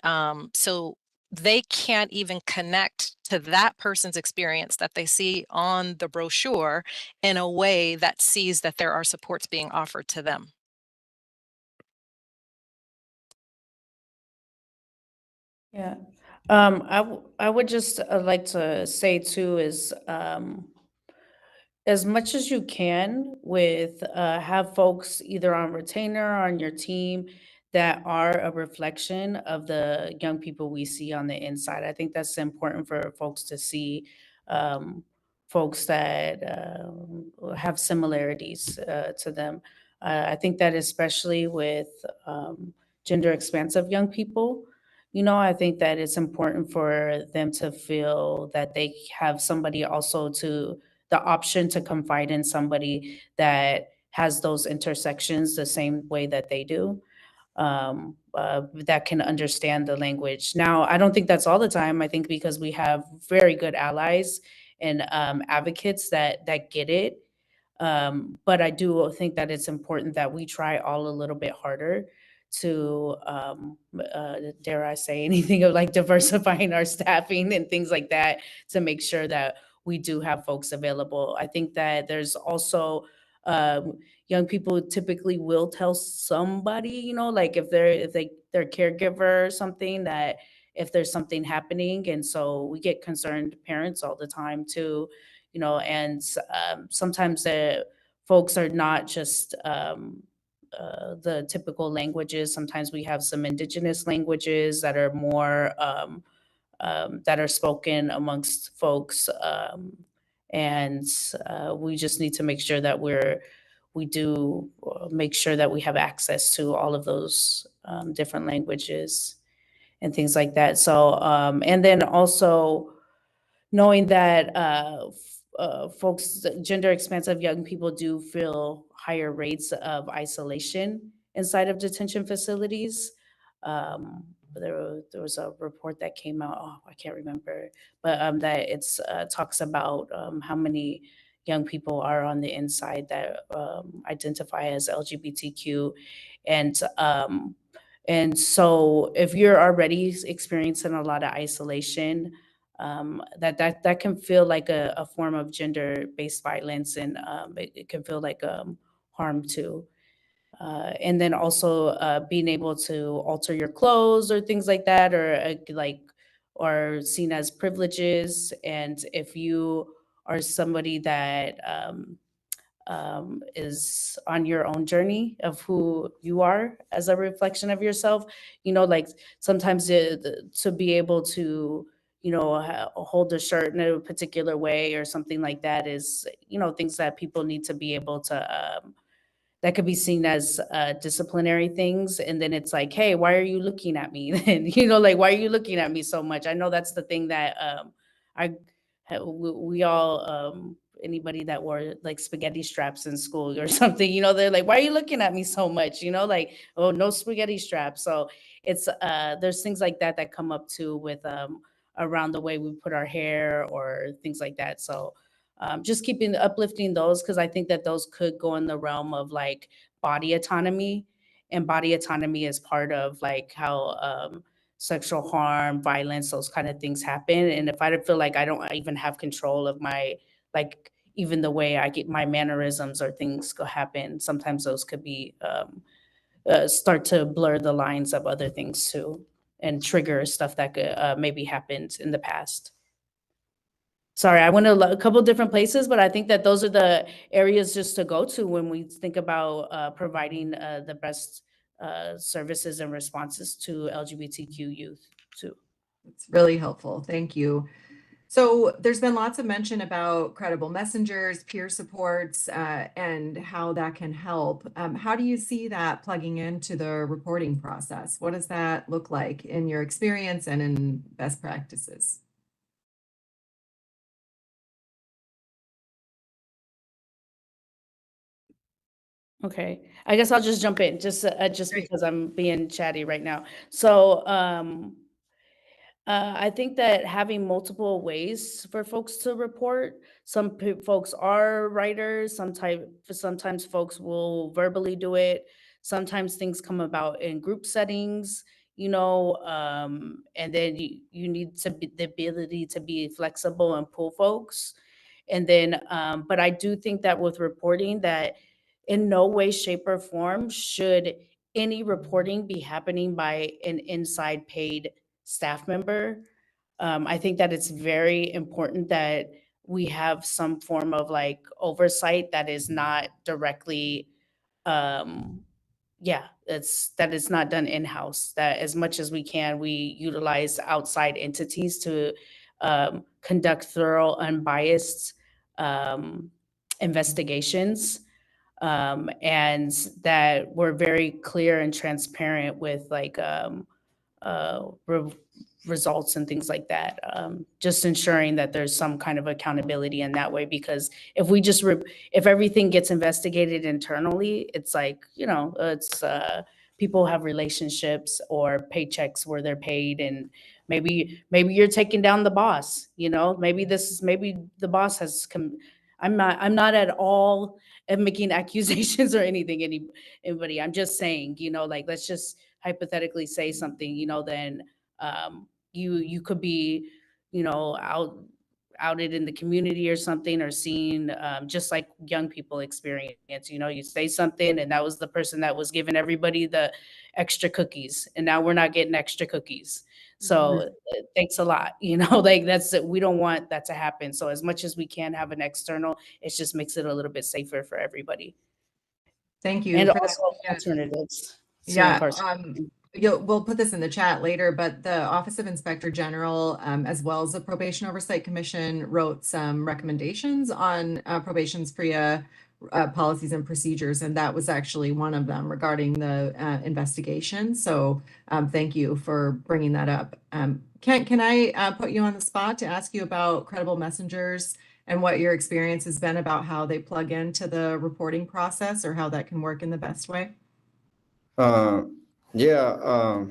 so they can't even connect to that person's experience that they see on the brochure in a way that sees that there are supports being offered to them. Yeah. I would just like to say too is as much as you can with have folks either on retainer or on your team that are a reflection of the young people we see on the inside. I think that's important for folks to see, folks that have similarities to them. I think that especially with gender expansive young people, I think that it's important for them to feel that they have somebody also to the option to confide in somebody that has those intersections the same way that they do, that can understand the language. Now, I don't think that's all the time. I think because we have very good allies and advocates that get it. But I do think that it's important that we try all a little bit harder to, dare I say anything of like diversifying our staffing and things like that to make sure that we do have folks available. I think that there's also young people typically will tell somebody, you know, like if their caregiver or something, that if there's something happening. And so we get concerned parents all the time too, you know, and sometimes the folks are not just the typical languages. Sometimes we have some indigenous languages that are more that are spoken amongst folks, and we just need to make sure that we do make sure that we have access to all of those different languages and things like that. So, and then also knowing that folks, gender expansive young people do feel higher rates of isolation inside of detention facilities. There was a report that came out, oh, I can't remember, but that it's talks about how many young people are on the inside that identify as LGBTQ. And so if you're already experiencing a lot of isolation, that can feel like a form of gender-based violence, and it can feel like harm too. And then also being able to alter your clothes or things like that, or or seen as privileges. And if you are somebody that is on your own journey of who you are as a reflection of yourself, you know, like sometimes to be able to, you know, hold a shirt in a particular way or something like that is, you know, things that people need to be able to that could be seen as disciplinary things. And then it's like, hey, why are you looking at me? And, you know, like, why are you looking at me so much? I know that's the thing that we all, anybody that wore like spaghetti straps in school or something, you know, they're like, why are you looking at me so much? You know, like, oh, no spaghetti straps. So it's, there's things like that that come up too with around the way we put our hair or things like that. So just keeping uplifting those, because I think that those could go in the realm of like body autonomy, and body autonomy is part of like how sexual harm, violence, those kind of things happen. And if I feel like I don't even have control of my, like, even the way I get my mannerisms or things go happen, sometimes those could be start to blur the lines of other things too, and trigger stuff that could maybe happened in the past. Sorry, I went a couple different places, but I think that those are the areas just to go to when we think about providing the best services and responses to LGBTQ youth too. It's really helpful. Thank you. So there's been lots of mention about credible messengers, peer supports, and how that can help. How do you see that plugging into the reporting process? What does that look like in your experience and in best practices? Okay, I guess I'll just jump in just Great. because I'm being chatty right now. So I think that having multiple ways for folks to report. Some folks are writers. Sometimes folks will verbally do it. Sometimes things come about in group settings, you know, and then you need to be the ability to be flexible and pull folks. And then, but I do think that with reporting, that in no way, shape, or form should any reporting be happening by an inside paid staff member. I think that it's very important that we have some form of like oversight that is not directly, um, yeah, that it's not done in-house. That as much as we can, we utilize outside entities to conduct thorough, unbiased investigations, and that we're very clear and transparent with like results and things like that. Just ensuring that there's some kind of accountability in that way, because if we just if everything gets investigated internally, it's like, you know, it's people have relationships or paychecks where they're paid, and maybe you're taking down the boss, you know, maybe the boss has I'm not at all making accusations or anything anybody. I'm just saying, you know, like, let's just hypothetically say something, you know, then you could be, you know, outed in the community or something, or seen, just like young people experience, you say something and that was the person that was giving everybody the extra cookies, and now we're not getting extra cookies. So it takes a lot, like we don't want that to happen. So as much as we can have an external, it just makes it a little bit safer for everybody. Thank you And for that. also Yeah. alternatives. to Yeah, incarceration. we'll put this in the chat later, but the Office of Inspector General, as well as the Probation Oversight Commission, wrote some recommendations on probation's PREA policies and procedures, and that was actually one of them regarding the investigation. So thank you for bringing that up. Kent, can I put you on the spot to ask you about credible messengers and what your experience has been about how they plug into the reporting process, or how that can work in the best way? Yeah,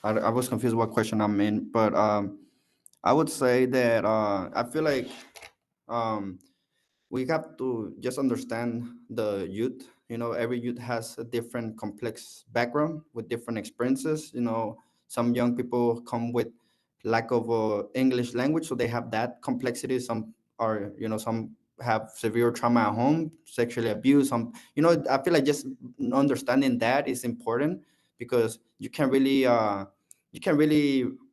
I was confused what question I'm in, but I would say that I feel like we have to just understand the youth. Every youth has a different complex background with different experiences. Some young people come with lack of English language, so they have that complexity. Some are, some have severe trauma at home, sexually abused. I feel like just understanding that is important, because you can really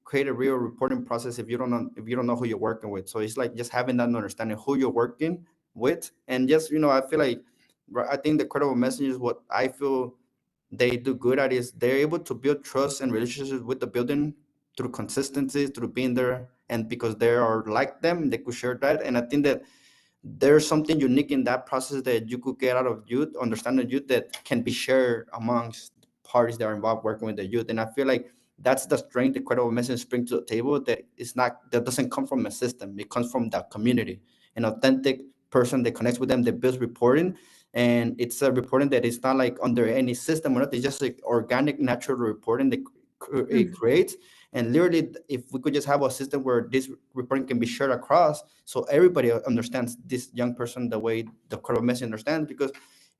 create a real reporting process if you don't know who you're working with. So it's like just having that understanding who you're working with, and just I feel like I think the credible messengers, what I feel they do good at is they're able to build trust and relationships with the building through consistency, through being there, and because they are like them, they could share that. And I think that there's something unique in that process that you could get out of youth, understand the youth, that can be shared amongst parties that are involved working with the youth. And I feel like that's the strength the credible message brings to the table, that doesn't come from a system. It comes from the community, an authentic person that connects with them, that builds reporting. And it's a reporting that is not like under any system or nothing. It's just like organic, natural reporting that it creates. And literally, if we could just have a system where this reporting can be shared across, so everybody understands this young person the way the credible message understands. Because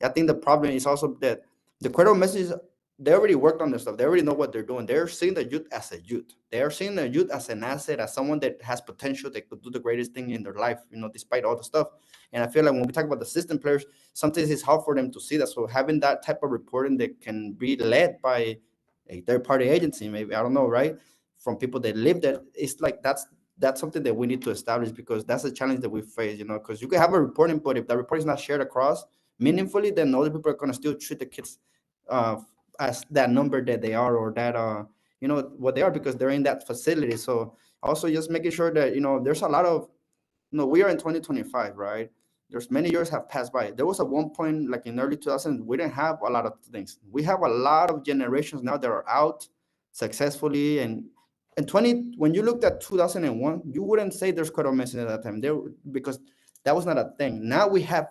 I think the problem is also that the credible message, they already worked on this stuff. They already know what they're doing. They're seeing the youth as a youth. They are seeing the youth as an asset, as someone that has potential, that could do the greatest thing in their life, despite all the stuff. And I feel like when we talk about the system players, sometimes it's hard for them to see that. So having that type of reporting that can be led by a third-party agency, maybe, I don't know, right? From people that live there, it's like that's something that we need to establish, because that's a challenge that we face, because you can have a reporting, but if the report is not shared across meaningfully, then other people are going to still treat the kids as that number that they are, or that what they are, because they're in that facility. So also just making sure that there's a lot of we are in 2025, right? There's many years have passed by. There was at one point, like in early 2000s, we didn't have a lot of things. We have a lot of generations now that are out successfully. And when you looked at 2001, you wouldn't say there's credible message at that time there, because that was not a thing. Now we have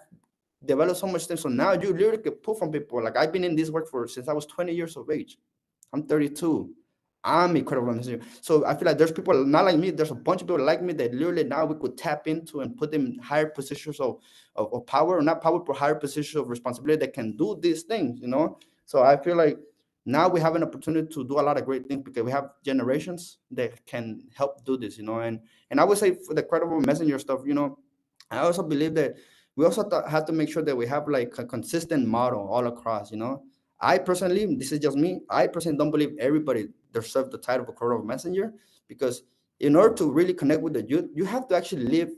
developed so much things. So now you literally can pull from people. Like, I've been in this work since I was 20 years of age. I'm 32. I'm a credible messenger. So I feel like there's people not like me. There's a bunch of people like me that literally now we could tap into and put them in higher positions of power, or not power, but higher positions of responsibility that can do these things, So I feel like now we have an opportunity to do a lot of great things, because we have generations that can help do this, And I would say for the credible messenger stuff, I also believe that we also have to make sure that we have like a consistent model all across, I personally, this is just me, I personally don't believe everybody deserves the title of a credible messenger, because in order to really connect with the youth, you have to actually live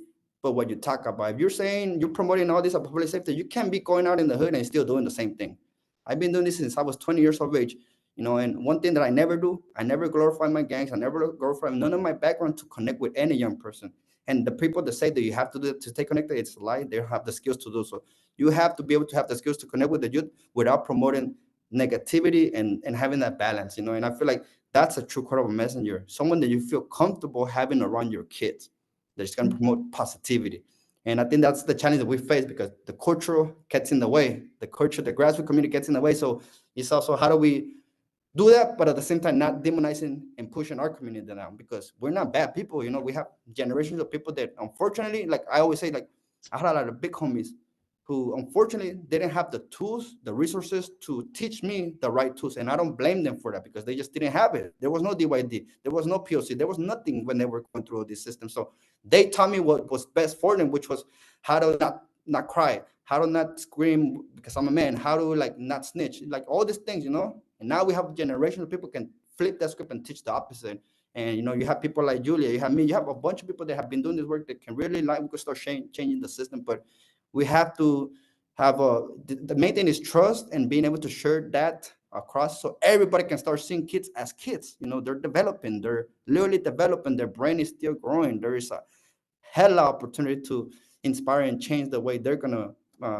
for what you talk about. If you're saying you're promoting all this about public safety, you can't be going out in the hood and still doing the same thing. I've been doing this since I was 20 years of age, and one thing that I never do, I never glorify my gangs, I never glorify none of my background to connect with any young person. And the people that say that you have to do it to stay connected, it's a lie. They have the skills to do so. You have to be able to have the skills to connect with the youth without promoting negativity and having that balance, And I feel like that's a true credible messenger, someone that you feel comfortable having around your kids, that's going to promote positivity. And I think that's the challenge that we face, because the culture gets in the way. The grassroots community gets in the way. So it's also, how do we do that, but at the same time not demonizing and pushing our community down, because we're not bad people. We have generations of people that, unfortunately, like I always say, like I had a lot of big homies who unfortunately didn't have the tools, the resources to teach me the right tools. And I don't blame them for that because they just didn't have it. There was no DYD, there was no POC, there was nothing when they were going through this system. So they taught me what was best for them, which was how to not cry, how to not scream because I'm a man, how to like not snitch, like all these things, you know. And now we have a generation of people can flip that script and teach the opposite. And you know, you have people like Julia, you have me, you have a bunch of people that have been doing this work that can really like we could start changing the system. But we have to have the main thing is trust and being able to share that across so everybody can start seeing kids as kids. You know, they're developing, they're literally developing, their brain is still growing. There is a hell opportunity to inspire and change the way they're gonna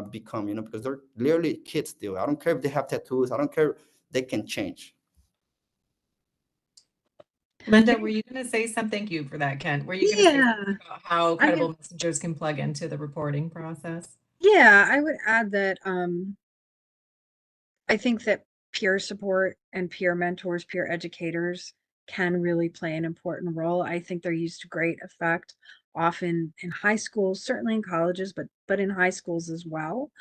become, you know, because they're literally kids still. I don't care if they have tattoos, I don't care, they can change. Linda, were you going to say something? Thank you for that, Kent. Were you going to say Yeah, something about how I credible messengers can plug into the reporting process? yeah, I would add that I think that peer support and peer mentors, peer educators can really play an important role. I think they're used to great effect, often in high schools, certainly in colleges, but in high schools as well.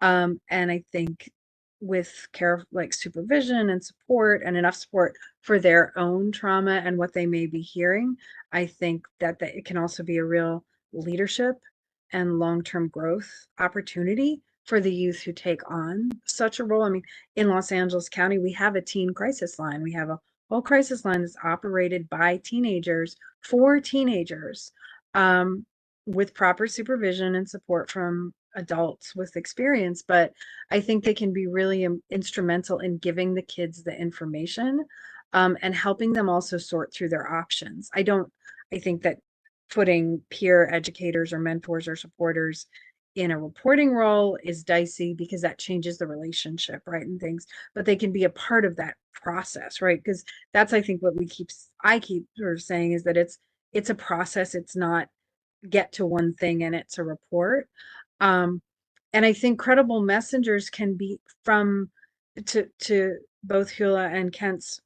And I think with care like supervision and support and enough support for their own trauma and what they may be hearing, I think that it can also be a real leadership and long-term growth opportunity for the youth who take on such a role. I mean, in Los Angeles County, we have a teen crisis line. We have a whole crisis line that's operated by teenagers for teenagers, with proper supervision and support from adults with experience. But I think they can be really instrumental in giving the kids the information, and helping them also sort through their options. I think that putting peer educators or mentors or supporters in a reporting role is dicey because that changes the relationship, right? And things, but they can be a part of that process, right? Because that's, I think, what I keep sort of saying is that it's a process. It's not get to one thing and it's a report. Um, and I think credible messengers can be to both Hula and Kent's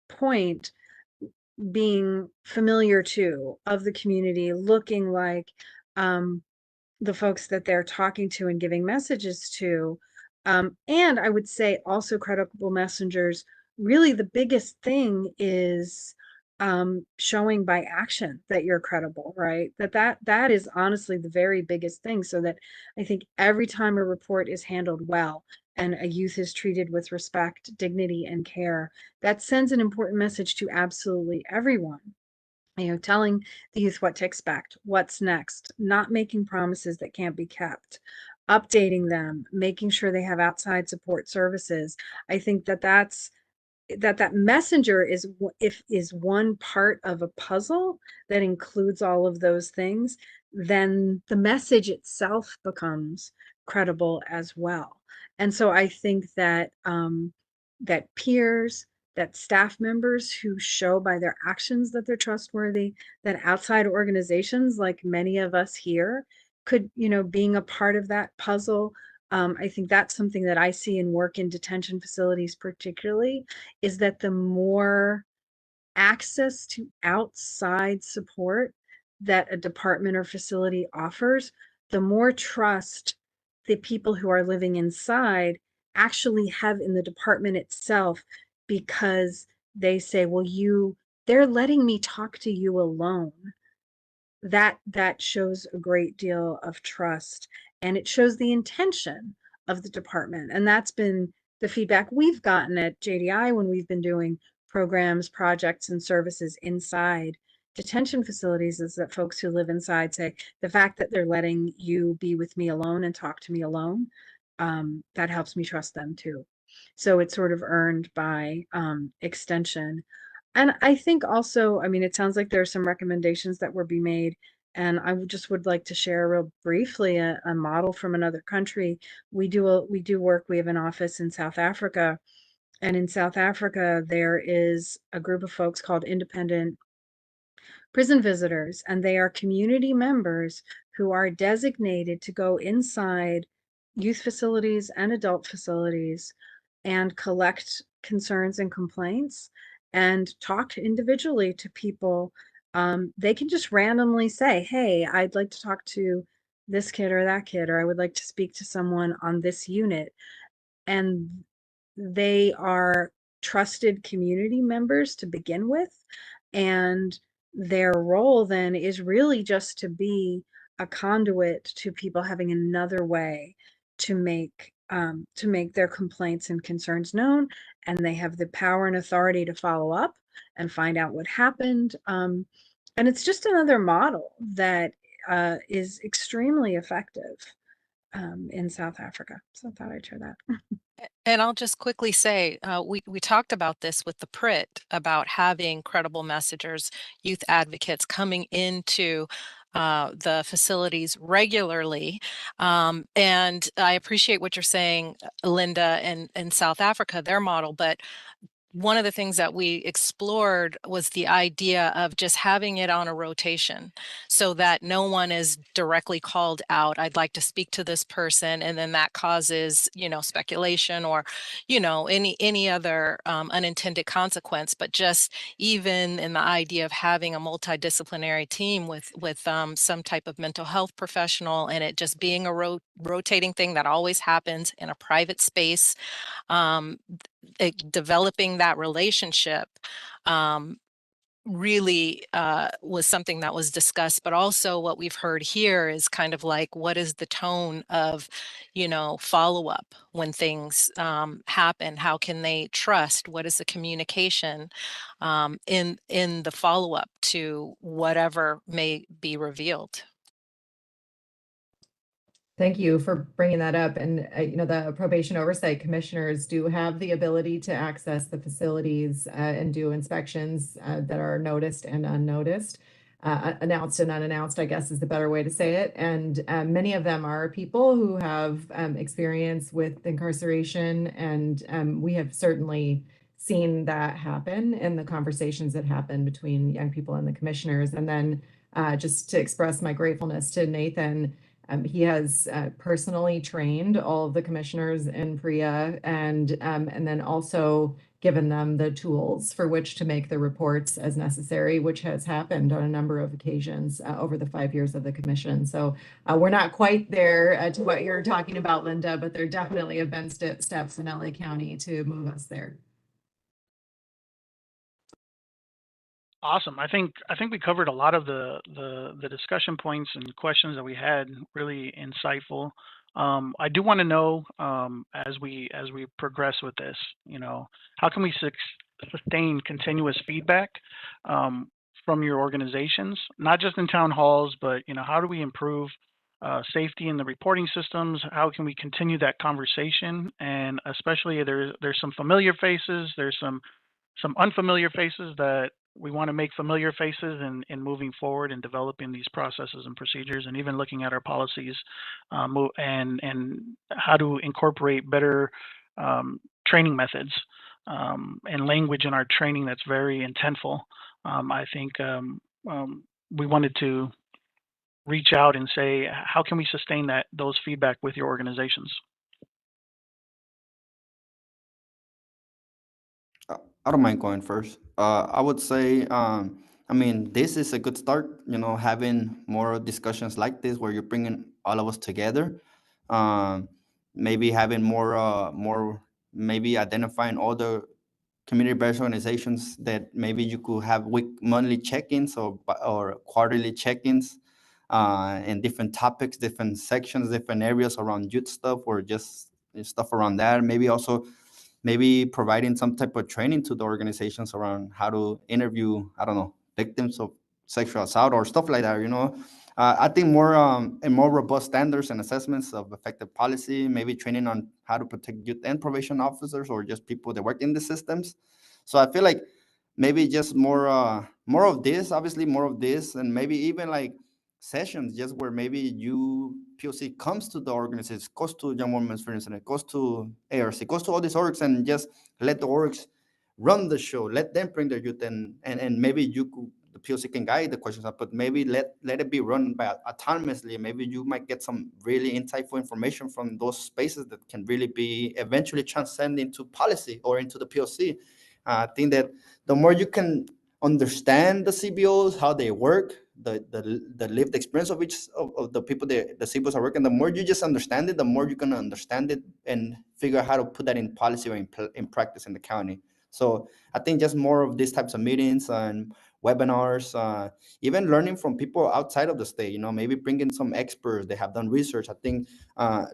point, being familiar too of the community, looking like the folks that they're talking to and giving messages to. And I would say also credible messengers, really the biggest thing is showing by action that you're credible, right? That is honestly the very biggest thing, so that I think every time a report is handled well and a youth is treated with respect, dignity, and care, that sends an important message to absolutely everyone. You know, telling the youth what to expect, what's next, not making promises that can't be kept, updating them, making sure they have outside support services. I think that messenger is one part of a puzzle that includes all of those things, then the message itself becomes credible as well. And so I think that that peers, that staff members who show by their actions that they're trustworthy, that outside organizations like many of us here could, you know, being a part of that puzzle. I think that's something that I see in work in detention facilities particularly, is that the more access to outside support that a department or facility offers, the more trust the people who are living inside actually have in the department itself, because they say, well, they're letting me talk to you alone. That shows a great deal of trust, and it shows the intention of the department. And that's been the feedback we've gotten at JDI when we've been doing programs, projects, and services inside detention facilities, is that folks who live inside say the fact that they're letting you be with me alone and talk to me alone, that helps me trust them too. So it's sort of earned by extension. And I think also, I mean, it sounds like there are some recommendations that will be made. And I just would like to share real briefly a model from another country. We do work, we have an office in South Africa. And in South Africa, there is a group of folks called Independent Prison Visitors, and they are community members who are designated to go inside youth facilities and adult facilities and collect concerns and complaints and talk individually to people. They can just randomly say, hey, I'd like to talk to this kid or that kid, or I would like to speak to someone on this unit. And they are trusted community members to begin with. And their role then is really just to be a conduit to people having another way to make their complaints and concerns known, and they have the power and authority to follow up and find out what happened. And it's just another model that is extremely effective in South Africa. So I thought I'd share that. And I'll just quickly say, we talked about this with the PREA about having credible messengers, youth advocates coming into the facilities regularly. And I appreciate what you're saying, Linda, and South Africa, their model, but one of the things that we explored was the idea of just having it on a rotation so that no one is directly called out. I'd like to speak to this person, and then that causes, speculation or, any other unintended consequence. But just even in the idea of having a multidisciplinary team with some type of mental health professional, and it just being a rotating thing that always happens in a private space. Developing that relationship really was something that was discussed, but also what we've heard here is kind of like, what is the tone of, follow-up when things happen? How can they trust? What is the communication in the follow-up to whatever may be revealed? Thank you for bringing that up. And, the probation oversight commissioners do have the ability to access the facilities and do inspections that are noticed and unnoticed. Announced and unannounced, I guess, is the better way to say it. And many of them are people who have experience with incarceration. And we have certainly seen that happen in the conversations that happen between young people and the commissioners. And then just to express my gratefulness to Nathan, he has personally trained all of the commissioners in PREA and then also given them the tools for which to make the reports as necessary, which has happened on a number of occasions over the 5 years of the commission. So we're not quite there to what you're talking about, Linda, but there definitely have been steps in LA County to move us there. Awesome. I think we covered a lot of the discussion points and questions that we had. Really insightful. I do want to know as we progress with this, how can we sustain continuous feedback from your organizations, not just in town halls, but how do we improve safety in the reporting systems? How can we continue that conversation? And especially there's some familiar faces, there's some unfamiliar faces that we want to make familiar faces in moving forward and developing these processes and procedures, and even looking at our policies and how to incorporate better training methods and language in our training that's very intentful. I think we wanted to reach out and say, how can we sustain those feedback with your organizations? I don't mind going first. I would say, this is a good start, having more discussions like this where you're bringing all of us together. Maybe having more, maybe identifying all the community-based organizations that maybe you could have monthly check-ins or quarterly check-ins in different topics, different sections, different areas around youth stuff, or just stuff around that. Maybe also providing some type of training to the organizations around how to interview, victims of sexual assault or stuff like that, I think more and more robust standards and assessments of effective policy, maybe training on how to protect youth and probation officers or just people that work in the systems. So I feel like maybe just more of this, obviously more of this, and maybe even like sessions just where maybe POC comes to the organization, goes to Young Women's Freedom Center, goes to ARC, goes to all these orgs, and just let the orgs run the show. Let them bring their youth, and maybe the POC can guide the questions up, but maybe let it be run by autonomously. Maybe you might get some really insightful information from those spaces that can really be eventually transcend into policy or into the POC. I think that the more you can understand the CBOs, how they work, the lived experience of each of the people the CBOs are working, the more you just understand it, the more you're gonna understand it and figure out how to put that in policy or in practice in the county. So I think just more of these types of meetings and webinars, even learning from people outside of the state, you know, maybe bringing some experts that have done research. I think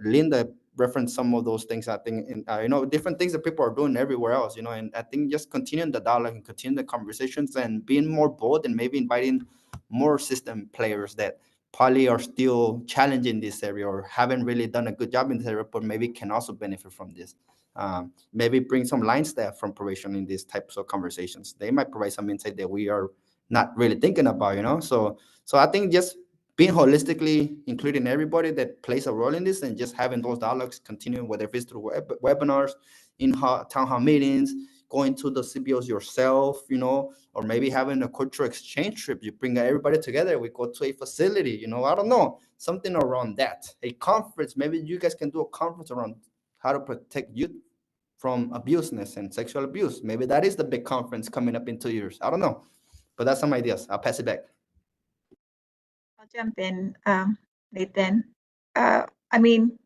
Linda referenced some of those things. I think, you know, different things that people are doing everywhere else, you know, and I think just continuing the dialogue and continuing the conversations and being more bold and maybe inviting more system players that probably are still challenging this area or haven't really done a good job in this area, but maybe can also benefit from this. Maybe bring some line staff from probation in these types of conversations. They might provide some insight that we are not really thinking about, you know? So I think just being holistically including everybody that plays a role in this and just having those dialogues continuing, whether it's through webinars, town hall meetings, going to the CBOs yourself, you know, or maybe having a cultural exchange trip. You bring everybody together. We go to a facility, you know, I don't know, something around that. A conference, maybe you guys can do a conference around how to protect youth from abuseness and sexual abuse. Maybe that is the big conference coming up in 2 years. I don't know, but that's some ideas. I'll pass it back. I'll jump in, Nathan. I mean,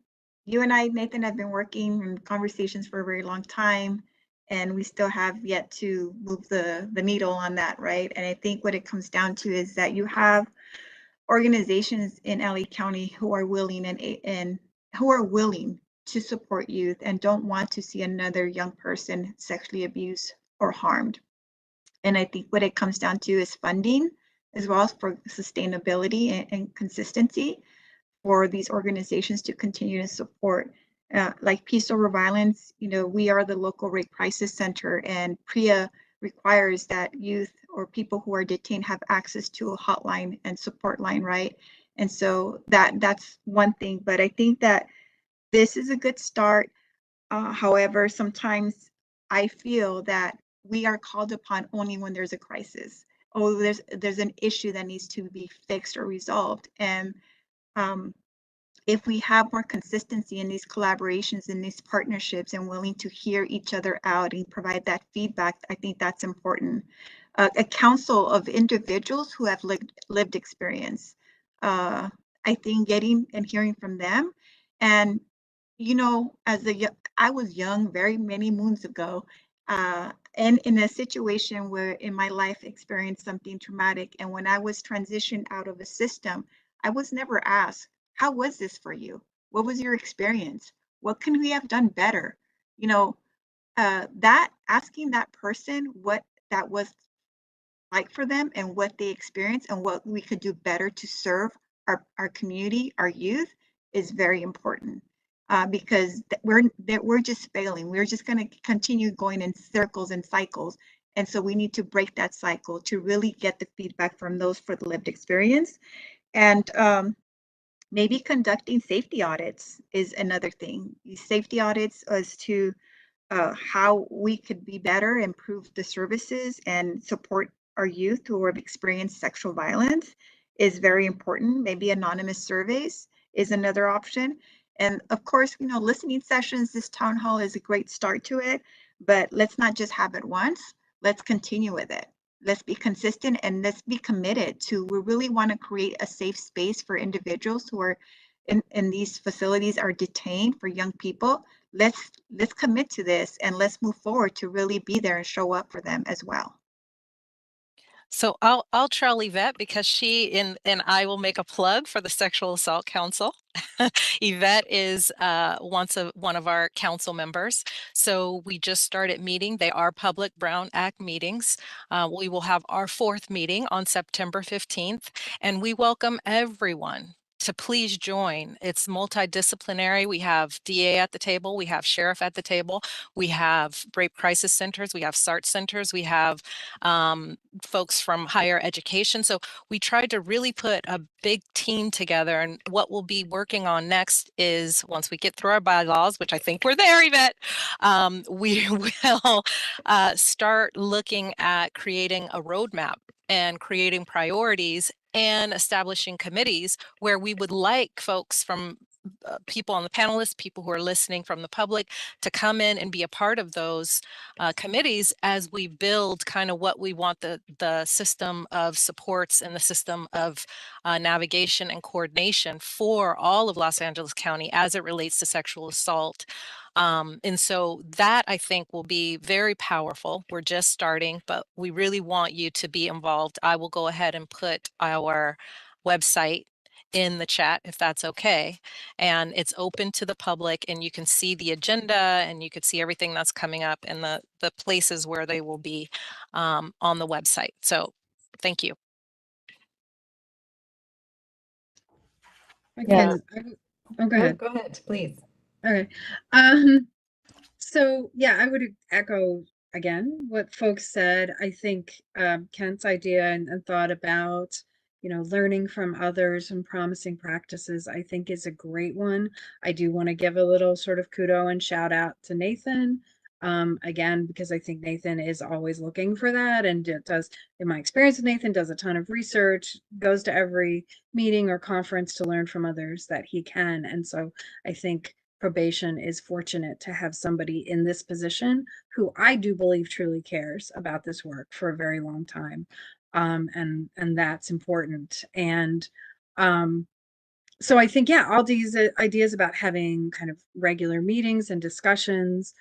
you and I, Nathan, have been working in conversations for a very long time, and we still have yet to move the needle on that, right? And I think what it comes down to is that you have organizations in LA County who are willing and who are willing to support youth and don't want to see another young person sexually abused or harmed. And I think what it comes down to is funding, as well as for sustainability and consistency for these organizations to continue to support. Like Peace Over Violence, you know, we are the local rape crisis center, and PREA requires that youth or people who are detained have access to a hotline and support line, right? And so that's one thing, but I think that this is a good start. However, sometimes I feel that we are called upon only when there's a crisis. Oh, there's an issue that needs to be fixed or resolved. And if we have more consistency in these collaborations and these partnerships and willing to hear each other out and provide that feedback, I think that's important. A council of individuals who have lived experience. I think getting and hearing from them. And, you know, I was young very many moons ago, and in a situation where in my life experienced something traumatic. And when I was transitioned out of a system, I was never asked, how was this for you? What was your experience? What can we have done better? You know, that asking that person what that was like for them and what they experienced and what we could do better to serve our community, our youth, is very important. Because we're just failing. We're just going to continue going in circles and cycles. And so we need to break that cycle to really get the feedback from those for the lived experience. And maybe conducting safety audits is another thing. These safety audits as to how we could be better, improve the services, and support our youth who have experienced sexual violence is very important. Maybe anonymous surveys is another option. And of course, you know, listening sessions, this town hall is a great start to it, but let's not just have it once. Let's continue with it. Let's be consistent and let's be committed to, we really want to create a safe space for individuals who are in these facilities are detained, for young people. Let's commit to this and let's move forward to really be there and show up for them as well. So I'll trail Yvette because she and I will make a plug for the Sexual Assault Council. Yvette is one of our council members. So we just started meeting. They are public Brown Act meetings. We will have our 4th meeting on September 15th, and we welcome everyone to please join. It's multidisciplinary. We have DA at the table, we have sheriff at the table, we have rape crisis centers, we have SART centers, we have folks from higher education. So we tried to really put a big team together, and what we'll be working on next is, once we get through our bylaws, which I think we're there, Yvette, we will start looking at creating a roadmap and creating priorities and establishing committees where we would like folks from people on the panelists, people who are listening from the public, to come in and be a part of those committees as we build kind of what we want the system of supports and the system of navigation and coordination for all of Los Angeles County as it relates to sexual assault. And so that, I think, will be very powerful. We're just starting, but we really want you to be involved. I will go ahead and put our website in the chat if that's okay. And it's open to the public, and you can see the agenda, and you could see everything that's coming up and the places where they will be on the website. So thank you. Again, oh, go ahead. Go ahead, please. Okay. So yeah, I would echo again what folks said. I think Kent's idea and thought about, you know, learning from others and promising practices, I think is a great one. I do want to give a little sort of kudo and shout out to Nathan. Again, because I think Nathan is always looking for that, and it does, in my experience with Nathan, does a ton of research, goes to every meeting or conference to learn from others that he can. And so I think probation is fortunate to have somebody in this position who I do believe truly cares about this work for a very long time. And that's important. And so I think, yeah, all these ideas about having kind of regular meetings and discussions,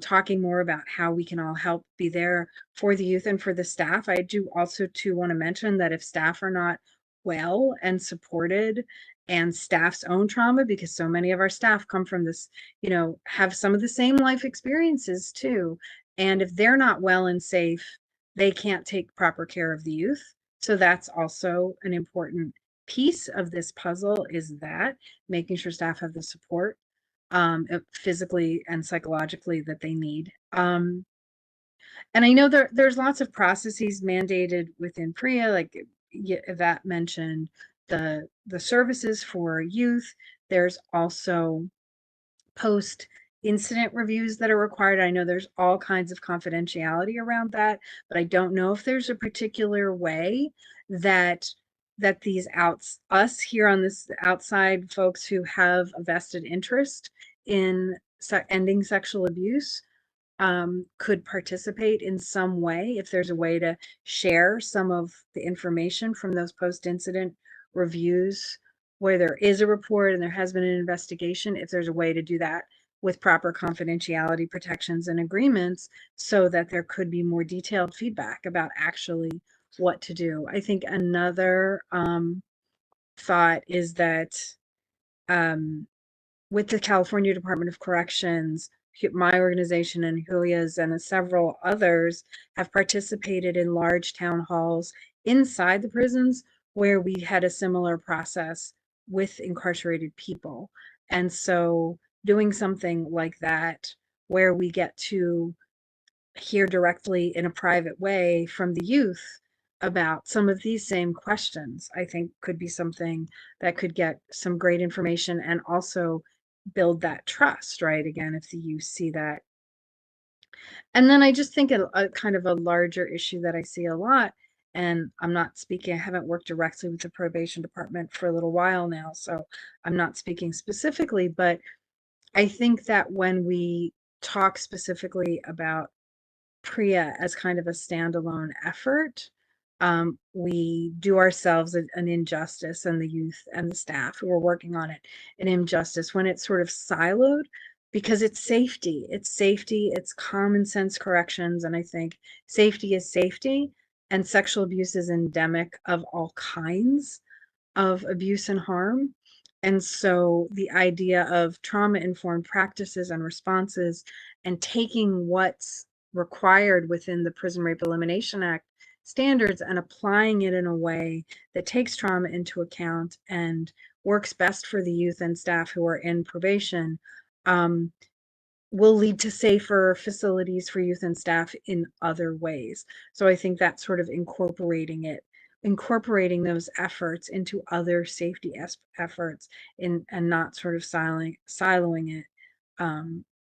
talking more about how we can all help be there for the youth and for the staff. I do also too want to mention that if staff are not well and supported, and staff's own trauma, because so many of our staff come from this, you know, have some of the same life experiences too. And if they're not well and safe, they can't take proper care of the youth. So that's also an important piece of this puzzle, is that making sure staff have the support physically and psychologically that they need. And I know there's lots of processes mandated within PREA, like Yvette mentioned, the services for youth. There's also post incident reviews that are required. I know there's all kinds of confidentiality around that, but I don't know if there's a particular way that these us here on this outside folks who have a vested interest in ending sexual abuse could participate in some way, if there's a way to share some of the information from those post-incident reviews where there is a report and there has been an investigation, if there's a way to do that with proper confidentiality protections and agreements so that there could be more detailed feedback about actually what to do. I think another thought is that with the California Department of Corrections, my organization and Julia's and several others have participated in large town halls inside the prisons where we had a similar process with incarcerated people. And so doing something like that, where we get to hear directly in a private way from the youth about some of these same questions, I think could be something that could get some great information and also build that trust, right? Again, if the youth see that. And then I just think a kind of a larger issue that I see a lot, and I'm not speaking, I haven't worked directly with the probation department for a little while now, so I'm not speaking specifically, but I think that when we talk specifically about PREA as kind of a standalone effort, we do ourselves an injustice, and the youth and the staff who are working on it an injustice when it's sort of siloed, because it's safety, it's common sense corrections. And I think safety is safety, and sexual abuse is endemic of all kinds of abuse and harm. And so the idea of trauma-informed practices and responses and taking what's required within the Prison Rape Elimination Act standards and applying it in a way that takes trauma into account and works best for the youth and staff who are in probation will lead to safer facilities for youth and staff in other ways. So I think that sort of incorporating those efforts into other safety efforts and not sort of siloing it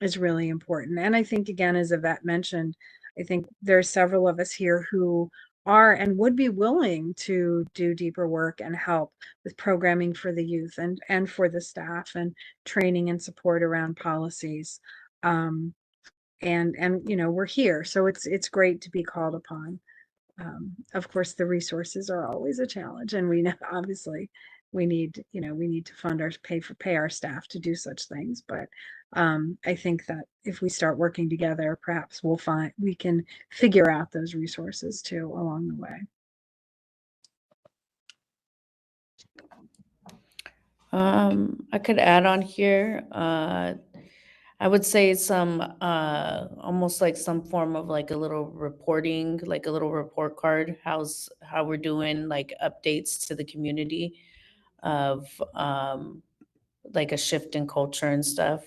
is really important. And I think, again, as Yvette mentioned, I think there are several of us here who are and would be willing to do deeper work and help with programming for the youth and for the staff and training and support around policies. And we're here, so it's great to be called upon. Of course, the resources are always a challenge, and we know obviously we need to pay our staff to do such things. But I think that if we start working together, perhaps we can figure out those resources too along the way. I could add on here. I would say some almost like some form of like a little reporting, like a little report card, how we're doing, like updates to the community of like a shift in culture and stuff.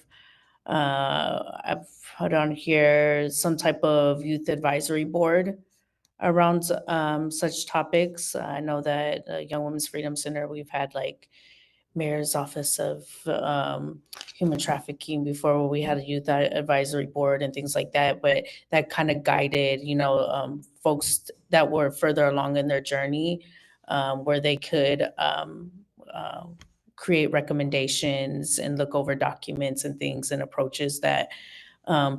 I've put on here some type of youth advisory board around such topics. I know that Young Women's Freedom Center, we've had like Mayor's Office of Human Trafficking before, where we had a youth advisory board and things like that. But that kind of guided, folks that were further along in their journey, where they could create recommendations and look over documents and things and approaches that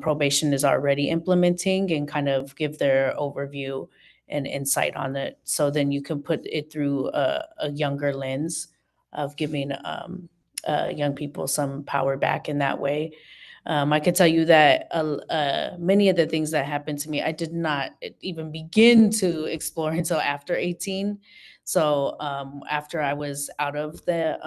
probation is already implementing, and kind of give their overview and insight on it. So then you can put it through a younger lens of giving young people some power back in that way. I can tell you that many of the things that happened to me, I did not even begin to explore until after 18. So after I was out of the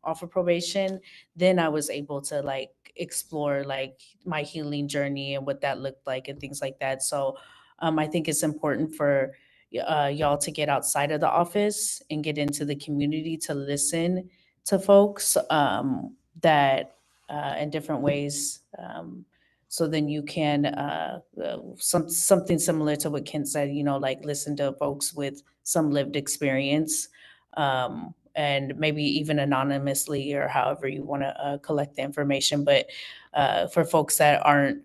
off of probation, then I was able to like explore like my healing journey and what that looked like and things like that. So I think it's important for y'all to get outside of the office and get into the community to listen to folks that in different ways. So then you can something similar to what Kent said, like listen to folks with some lived experience, and maybe even anonymously or however you want to collect the information. But for folks that aren't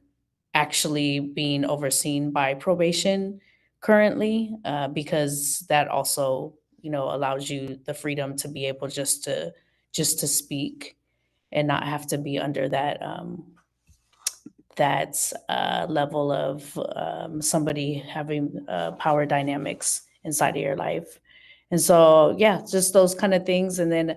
actually being overseen by probation currently, because that also allows you the freedom to be able just to speak and not have to be under that level of somebody having power dynamics inside of your life. And so, yeah, just those kind of things. And then,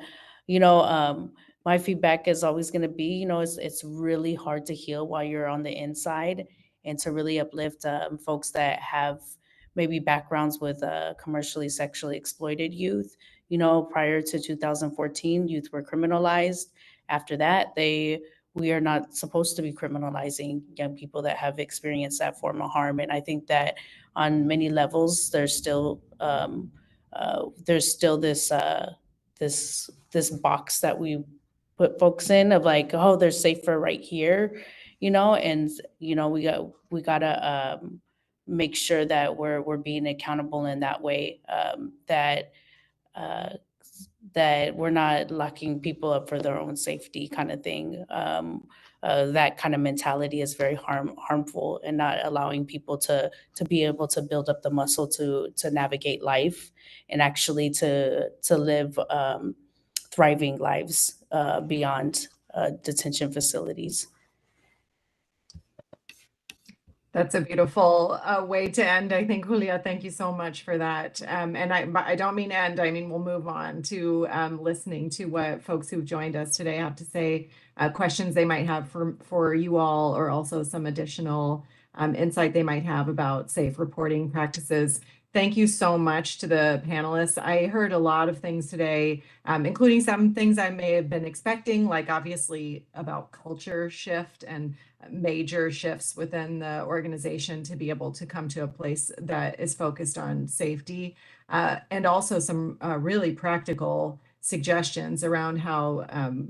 my feedback is always going to be, it's really hard to heal while you're on the inside, and to really uplift folks that have maybe backgrounds with commercially sexually exploited youth. Prior to 2014, youth were criminalized. After that, we are not supposed to be criminalizing young people that have experienced that form of harm. And I think that on many levels, there's still this box that we put folks in of like, oh, they're safer right here, and we gotta make sure that we're being accountable in that way, that we're not locking people up for their own safety kind of thing. That kind of mentality is very harmful, and not allowing people to be able to build up the muscle to navigate life, and actually to live thriving lives beyond detention facilities. That's a beautiful way to end. I think, Julia, thank you so much for that. And I don't mean end, I mean, we'll move on to listening to what folks who've joined us today have to say, questions they might have for you all, or also some additional insight they might have about safe reporting practices. Thank you so much to the panelists. I heard a lot of things today, including some things I may have been expecting, like obviously about culture shift and major shifts within the organization to be able to come to a place that is focused on safety, and also some really practical suggestions around how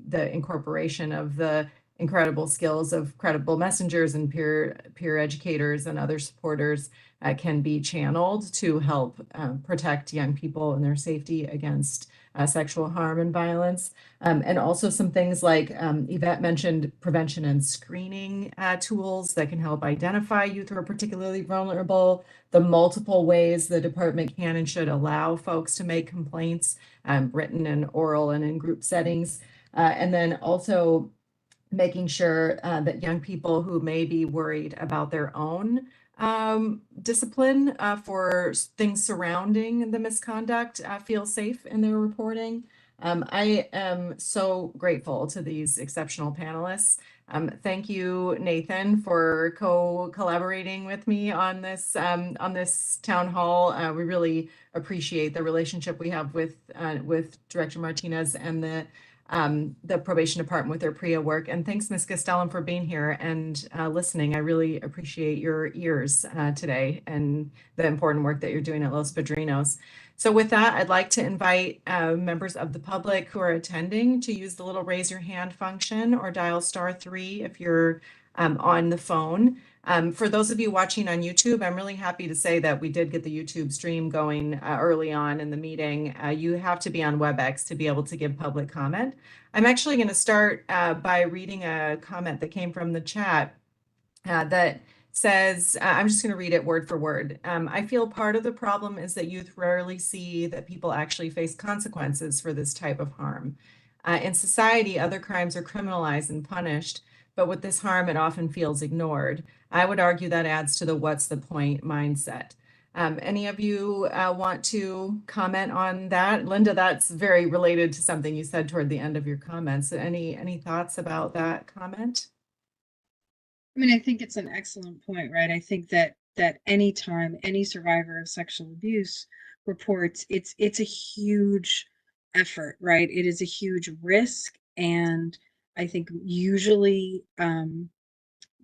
the incorporation of the incredible skills of credible messengers and peer educators and other supporters can be channeled to help protect young people and their safety against sexual harm and violence. And also some things like Yvette mentioned prevention and screening tools that can help identify youth who are particularly vulnerable, the multiple ways the department can and should allow folks to make complaints, written and oral and in group settings. And then also making sure that young people who may be worried about their own discipline for things surrounding the misconduct feel safe in their reporting. I am so grateful to these exceptional panelists. Thank you, Nathan, for collaborating with me on this town hall. We really appreciate the relationship we have with Director Martinez and the probation department with their PREA work. And thanks, Ms. Castellan, for being here and listening. I really appreciate your ears today and the important work that you're doing at Los Padrinos. So with that, I'd like to invite members of the public who are attending to use the little raise your hand function or dial *3 if you're on the phone. For those of you watching on YouTube, I'm really happy to say that we did get the YouTube stream going early on in the meeting. You have to be on WebEx to be able to give public comment. I'm actually going to start by reading a comment that came from the chat that says, I'm just going to read it word for word. I feel part of the problem is that youth rarely see that people actually face consequences for this type of harm. In society, other crimes are criminalized and punished, but with this harm, it often feels ignored. I would argue that adds to the what's the point mindset. Any of you want to comment on that? Linda, that's very related to something you said toward the end of your comments. Any thoughts about that comment? I mean, I think it's an excellent point, right? I think that anytime any survivor of sexual abuse reports, it's a huge effort, right? It is a huge risk. And I think usually,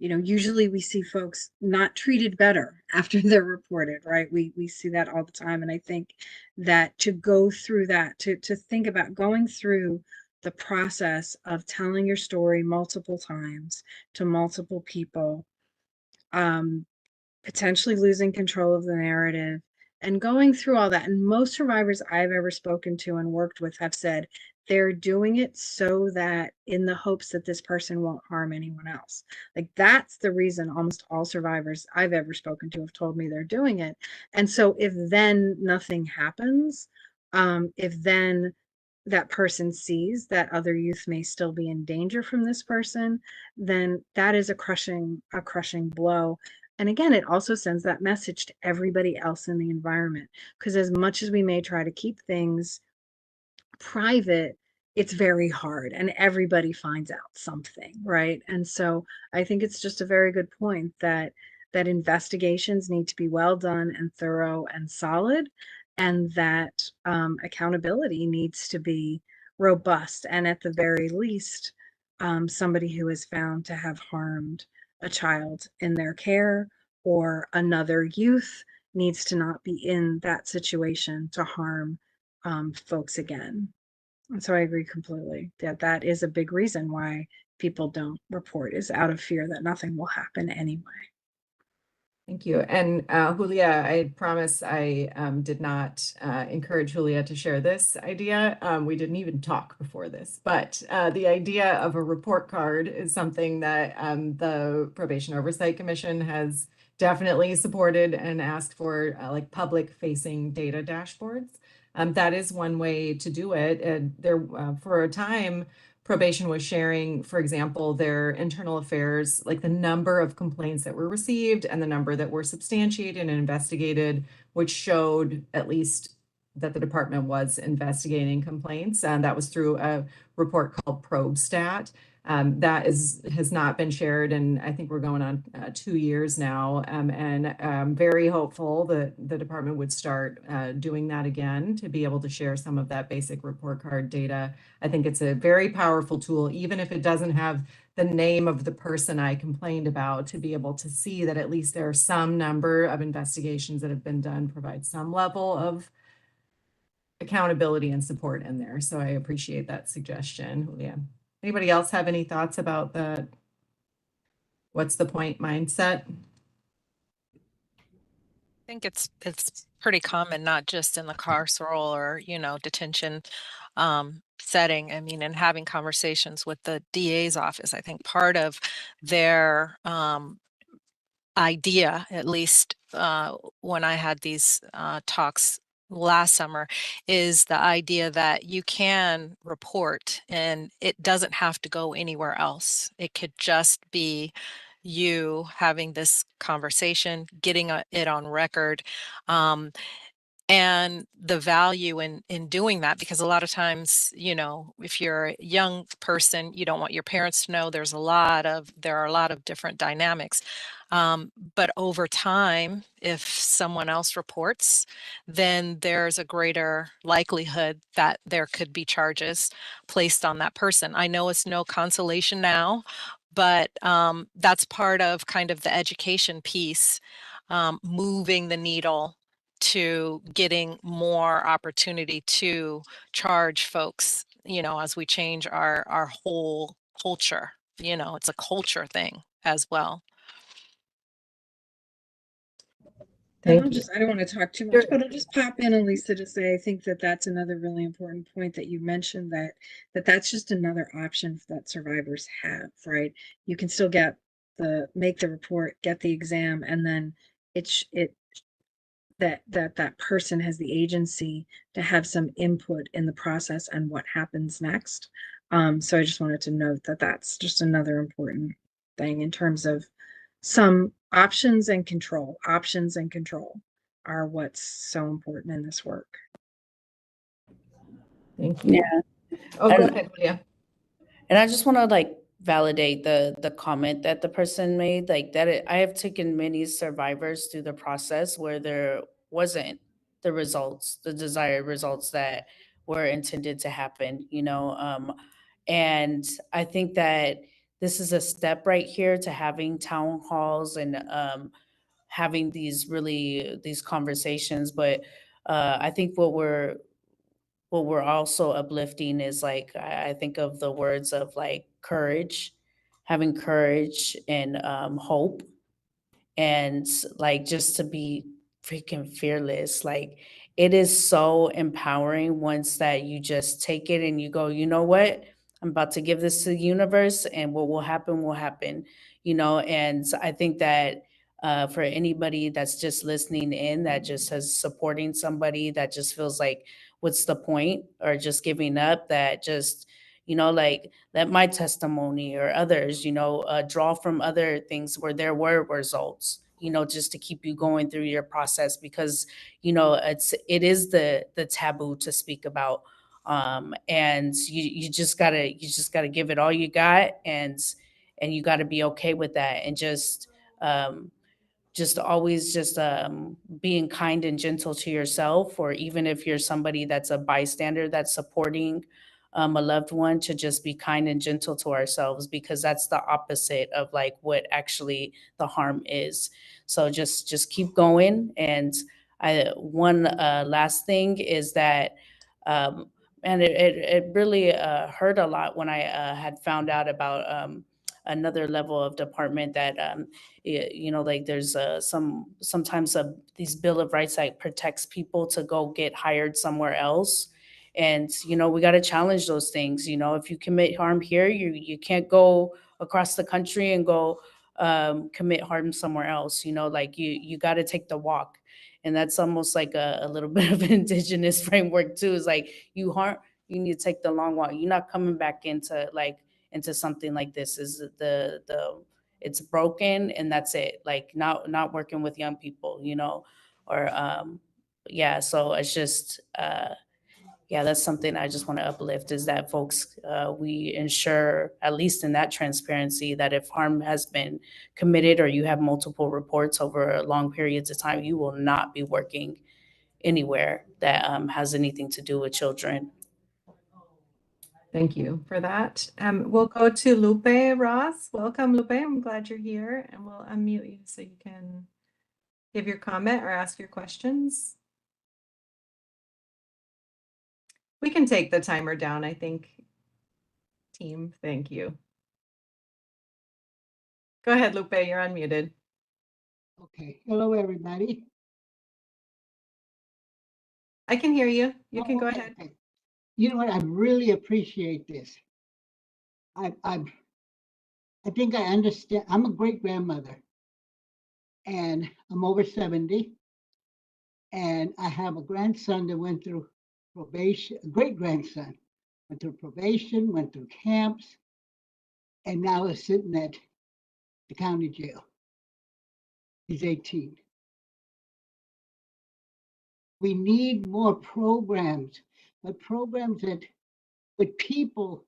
usually we see folks not treated better after they're reported, right? We see that all the time. And I think that to go through that, to think about going through the process of telling your story multiple times to multiple people, potentially losing control of the narrative and going through all that. And most survivors I've ever spoken to and worked with have said they're doing it so that in the hopes that this person won't harm anyone else. Like that's the reason almost all survivors I've ever spoken to have told me they're doing it. And so if then nothing happens, if then that person sees that other youth may still be in danger from this person, then that is a crushing blow. And again, it also sends that message to everybody else in the environment, because as much as we may try to keep things private, it's very hard and everybody finds out something, right? And so I think it's just a very good point that investigations need to be well done and thorough and solid, and that accountability needs to be robust, and at the very least, somebody who is found to have harmed a child in their care or another youth needs to not be in that situation to harm folks again. And so I agree completely that is a big reason why people don't report, is out of fear that nothing will happen anyway. Thank you. And Julia, I promise I did not encourage Julia to share this idea. We didn't even talk before this, but the idea of a report card is something that the Probation Oversight Commission has definitely supported and asked for, like public-facing data dashboards. That is one way to do it. For a time, probation was sharing, for example, their internal affairs, like the number of complaints that were received and the number that were substantiated and investigated, which showed at least that the department was investigating complaints. And that was through a report called ProbeStat. That has not been shared, and I think we're going on 2 years now, and I'm very hopeful that the department would start doing that again to be able to share some of that basic report card data. I think it's a very powerful tool, even if it doesn't have the name of the person I complained about, to be able to see that at least there are some number of investigations that have been done, provide some level of accountability and support in there. So I appreciate that suggestion, Julia. Anybody else have any thoughts about the what's the point mindset? think it's pretty common, not just in the carceral or, detention setting. I mean, and having conversations with the DA's office, I think part of their idea, at least when I had these talks last summer, is the idea that you can report and it doesn't have to go anywhere else. It could just be you having this conversation, getting it on record. And the value in doing that, because a lot of times, if you're a young person, you don't want your parents to know. There are a lot of different dynamics. But over time, if someone else reports, then there's a greater likelihood that there could be charges placed on that person. I know it's no consolation now, but that's part of kind of the education piece, moving the needle to getting more opportunity to charge folks, as we change our whole culture. It's a culture thing as well. And Thank you. I don't want to talk too much, but I'll just pop in, Elisa, to say I think that that's another really important point that you mentioned, that's just another option that survivors have, right? You can still make the report, get the exam, and then that person has the agency to have some input in the process and what happens next. So I just wanted to note that that's just another important thing in terms of some options and control. Options and control are what's so important in this work. Thank you. Yeah. Oh, go And- ahead, Julia. And I just want to validate the comment that the person made, I have taken many survivors through the process where there wasn't the desired results that were intended to happen, and I think that this is a step right here to having town halls and having these conversations. But I think what we're also uplifting is I think of the words of courage, having courage and hope, and just to be freaking fearless. It is so empowering once that you just take it and you go, you know what, I'm about to give this to the universe, and what will happen, and I think that for anybody that's just listening in, that just has supporting somebody that just feels like, what's the point, or just giving up, that just, let my testimony or others, draw from other things where there were results, just to keep you going through your process, because, it is the taboo to speak about. And you just gotta give it all you got, and you gotta be okay with that, and just always being kind and gentle to yourself, or even if you're somebody that's a bystander that's supporting a loved one, to just be kind and gentle to ourselves, because that's the opposite of what actually the harm is. So just keep going. And one last thing is that, and it really hurt a lot when I had found out about another level of department that there's sometimes these Bill of Rights that protects people to go get hired somewhere else. And we got to challenge those things. If you commit harm here, you can't go across the country and go commit harm somewhere else. You got to take the walk. And that's almost like a little bit of an indigenous framework too. Is you need to take the long walk. You're not coming back into something like this. Is it's broken, and that's it. Not working with young people, or yeah. So it's just that's something I just want to uplift, is that folks, we ensure, at least in that transparency, that if harm has been committed or you have multiple reports over long periods of time, you will not be working anywhere that has anything to do with children. Thank you for that. We'll go to Lupe Ross. Welcome, Lupe. I'm glad you're here, and we'll unmute you so you can give your comment or ask your questions. We can take the timer down, I think. Team, thank you. Go ahead, Lupe, you're unmuted. Okay, hello everybody. I can hear you. You Oh, can go okay, ahead. okay. You know what? I really appreciate this. I think I understand. I'm a great grandmother, and I'm over 70, and I have a grandson that went through probation. A great grandson went through probation, went through camps, and now is sitting at the county jail. He's 18. We need more programs, but programs that with people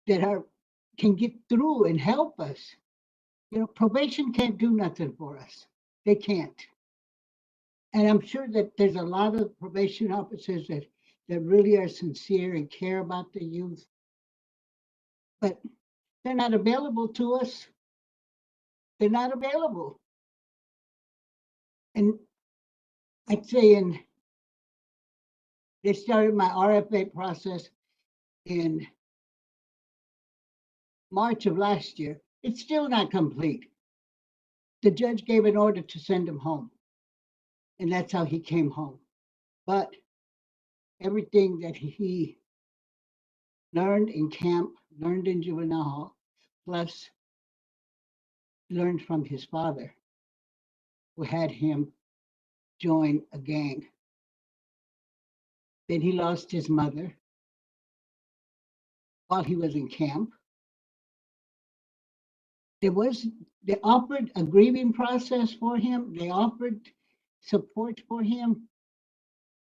that can get through and help us. You know, probation can't do nothing for us. They can't. And I'm sure that there's a lot of probation officers that really are sincere and care about the youth, but they're not available to us. They're not available. And I'd say they started my RFA process in March of last year. It's still not complete. The judge gave an order to send him home, and that's how he came home. But everything that he learned in camp, learned in juvenile hall, plus learned from his father, who had him join a gang. Then he lost his mother while he was in camp. They offered a grieving process for him. They offered support for him.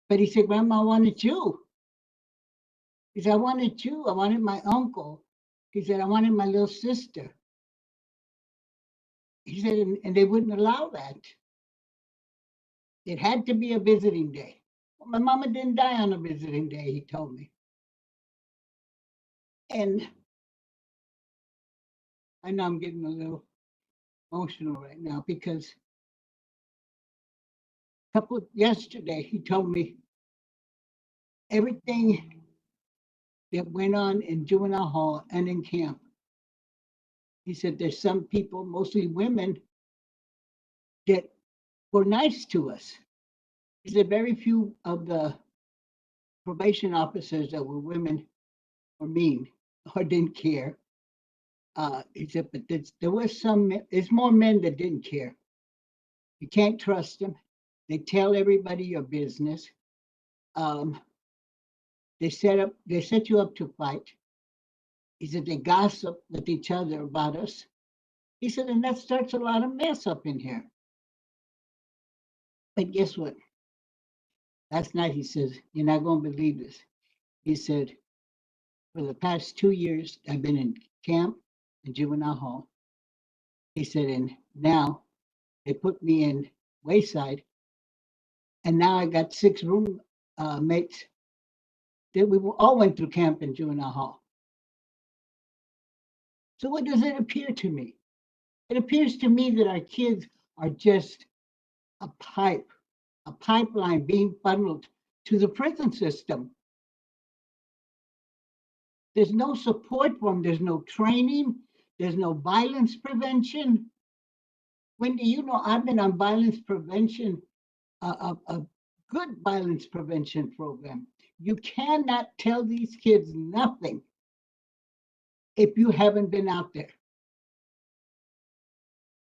But he said, Grandma, I wanted you. He said, I wanted you. I wanted my uncle. He said, I wanted my little sister. He said, and they wouldn't allow that. It had to be a visiting day. Well, my mama didn't die on a visiting day, he told me. And I know I'm getting a little emotional right now because yesterday he told me everything that went on in juvenile hall and in camp. He said there's some people, mostly women, that were nice to us. He said very few of the probation officers that were women were mean or didn't care. He said, but there was there's more men that didn't care. You can't trust them. They tell everybody your business. They set you up to fight. He said they gossip with each other about us. He said, and that starts a lot of mess up in here. But guess what? Last night he says, you're not going to believe this. He said, for the past 2 years, I've been in camp and juvenile hall. He said, and now they put me in Wayside, and now I got 6 room mates that we all went through camp and juvenile hall. So what does it appear to me? It appears to me that our kids are just a pipeline being funneled to the prison system. There's no support for them. There's no training. There's no violence prevention. Wendy, you know, I've been on violence prevention, a good violence prevention program. You cannot tell these kids nothing if you haven't been out there.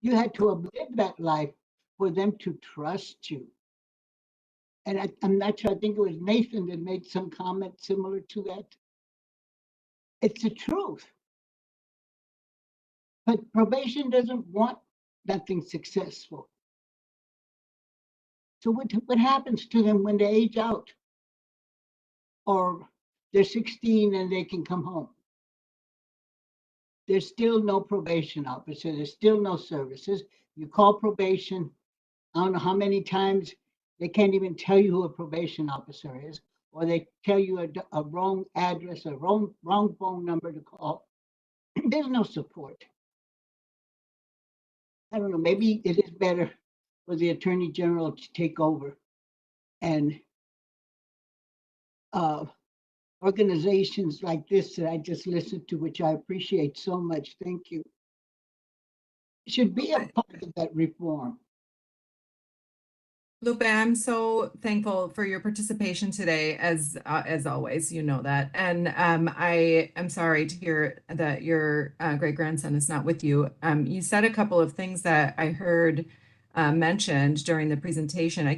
You had to have lived that life for them to trust you. And I'm not sure, I think it was Nathan that made some comment similar to that. It's the truth. But probation doesn't want nothing successful. So what happens to them when they age out? Or they're 16 and they can come home? There's still no probation officer. There's still no services. You call probation, I don't know how many times they can't even tell you who a probation officer is, or they tell you a wrong address, a wrong phone number to call. There's no support. I don't know, maybe it is better for the Attorney General to take over and organizations like this that I just listened to, which I appreciate so much, thank you, should be a part of that reform. Lupe, I'm so thankful for your participation today, as always, you know that. And I am sorry to hear that your great grandson is not with you. You said a couple of things that I heard mentioned during the presentation.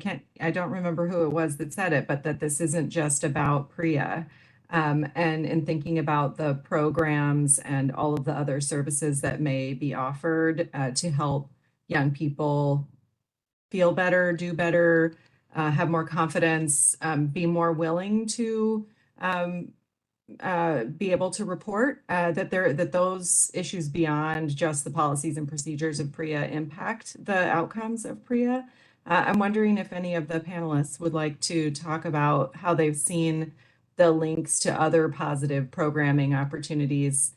I don't remember who it was that said it, but that this isn't just about PREA. And in thinking about the programs and all of the other services that may be offered to help young people feel better, do better, have more confidence, be more willing to um, be able to report that those issues beyond just the policies and procedures of PREA impact the outcomes of PREA. I'm wondering if any of the panelists would like to talk about how they've seen the links to other positive programming opportunities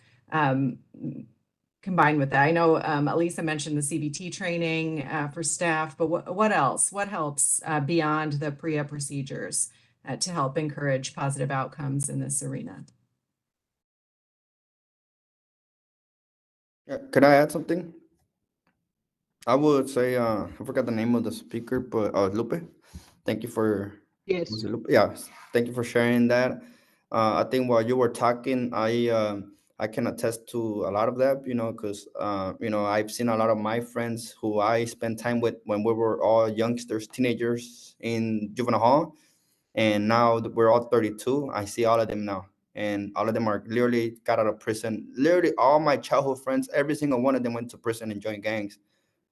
combined with that. I know Elisa mentioned the CBT training for staff, but what else? What helps beyond the PREA procedures to help encourage positive outcomes in this arena? Can I add something? I would say, I forgot the name of the speaker, but Lupe, thank you for, Yes. was it Lupe? Yeah, thank you for sharing that. I think while you were talking, I can attest to a lot of that, because, I've seen a lot of my friends who I spent time with when we were all youngsters, teenagers in juvenile hall. And now that we're all 32, I see all of them now. And all of them are literally got out of prison. Literally all my childhood friends, every single one of them went to prison and joined gangs.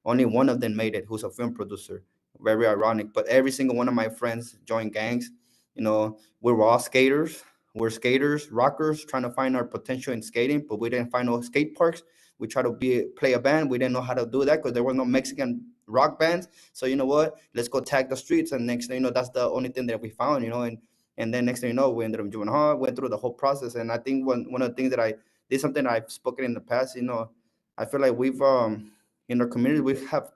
Only one of them made it, who's a film producer. Very ironic. But every single one of my friends joined gangs. We were all skaters. We're skaters, rockers, trying to find our potential in skating, but we didn't find no skate parks. We tried to play a band. We didn't know how to do that because there was no Mexican rock bands. So you know what? Let's go tag the streets. And next thing you know, that's the only thing that we found, and then next thing you know, we ended up doing hard, went through the whole process. And I think one of the things that I did, something that I've spoken in the past, I feel like we've in our community, we have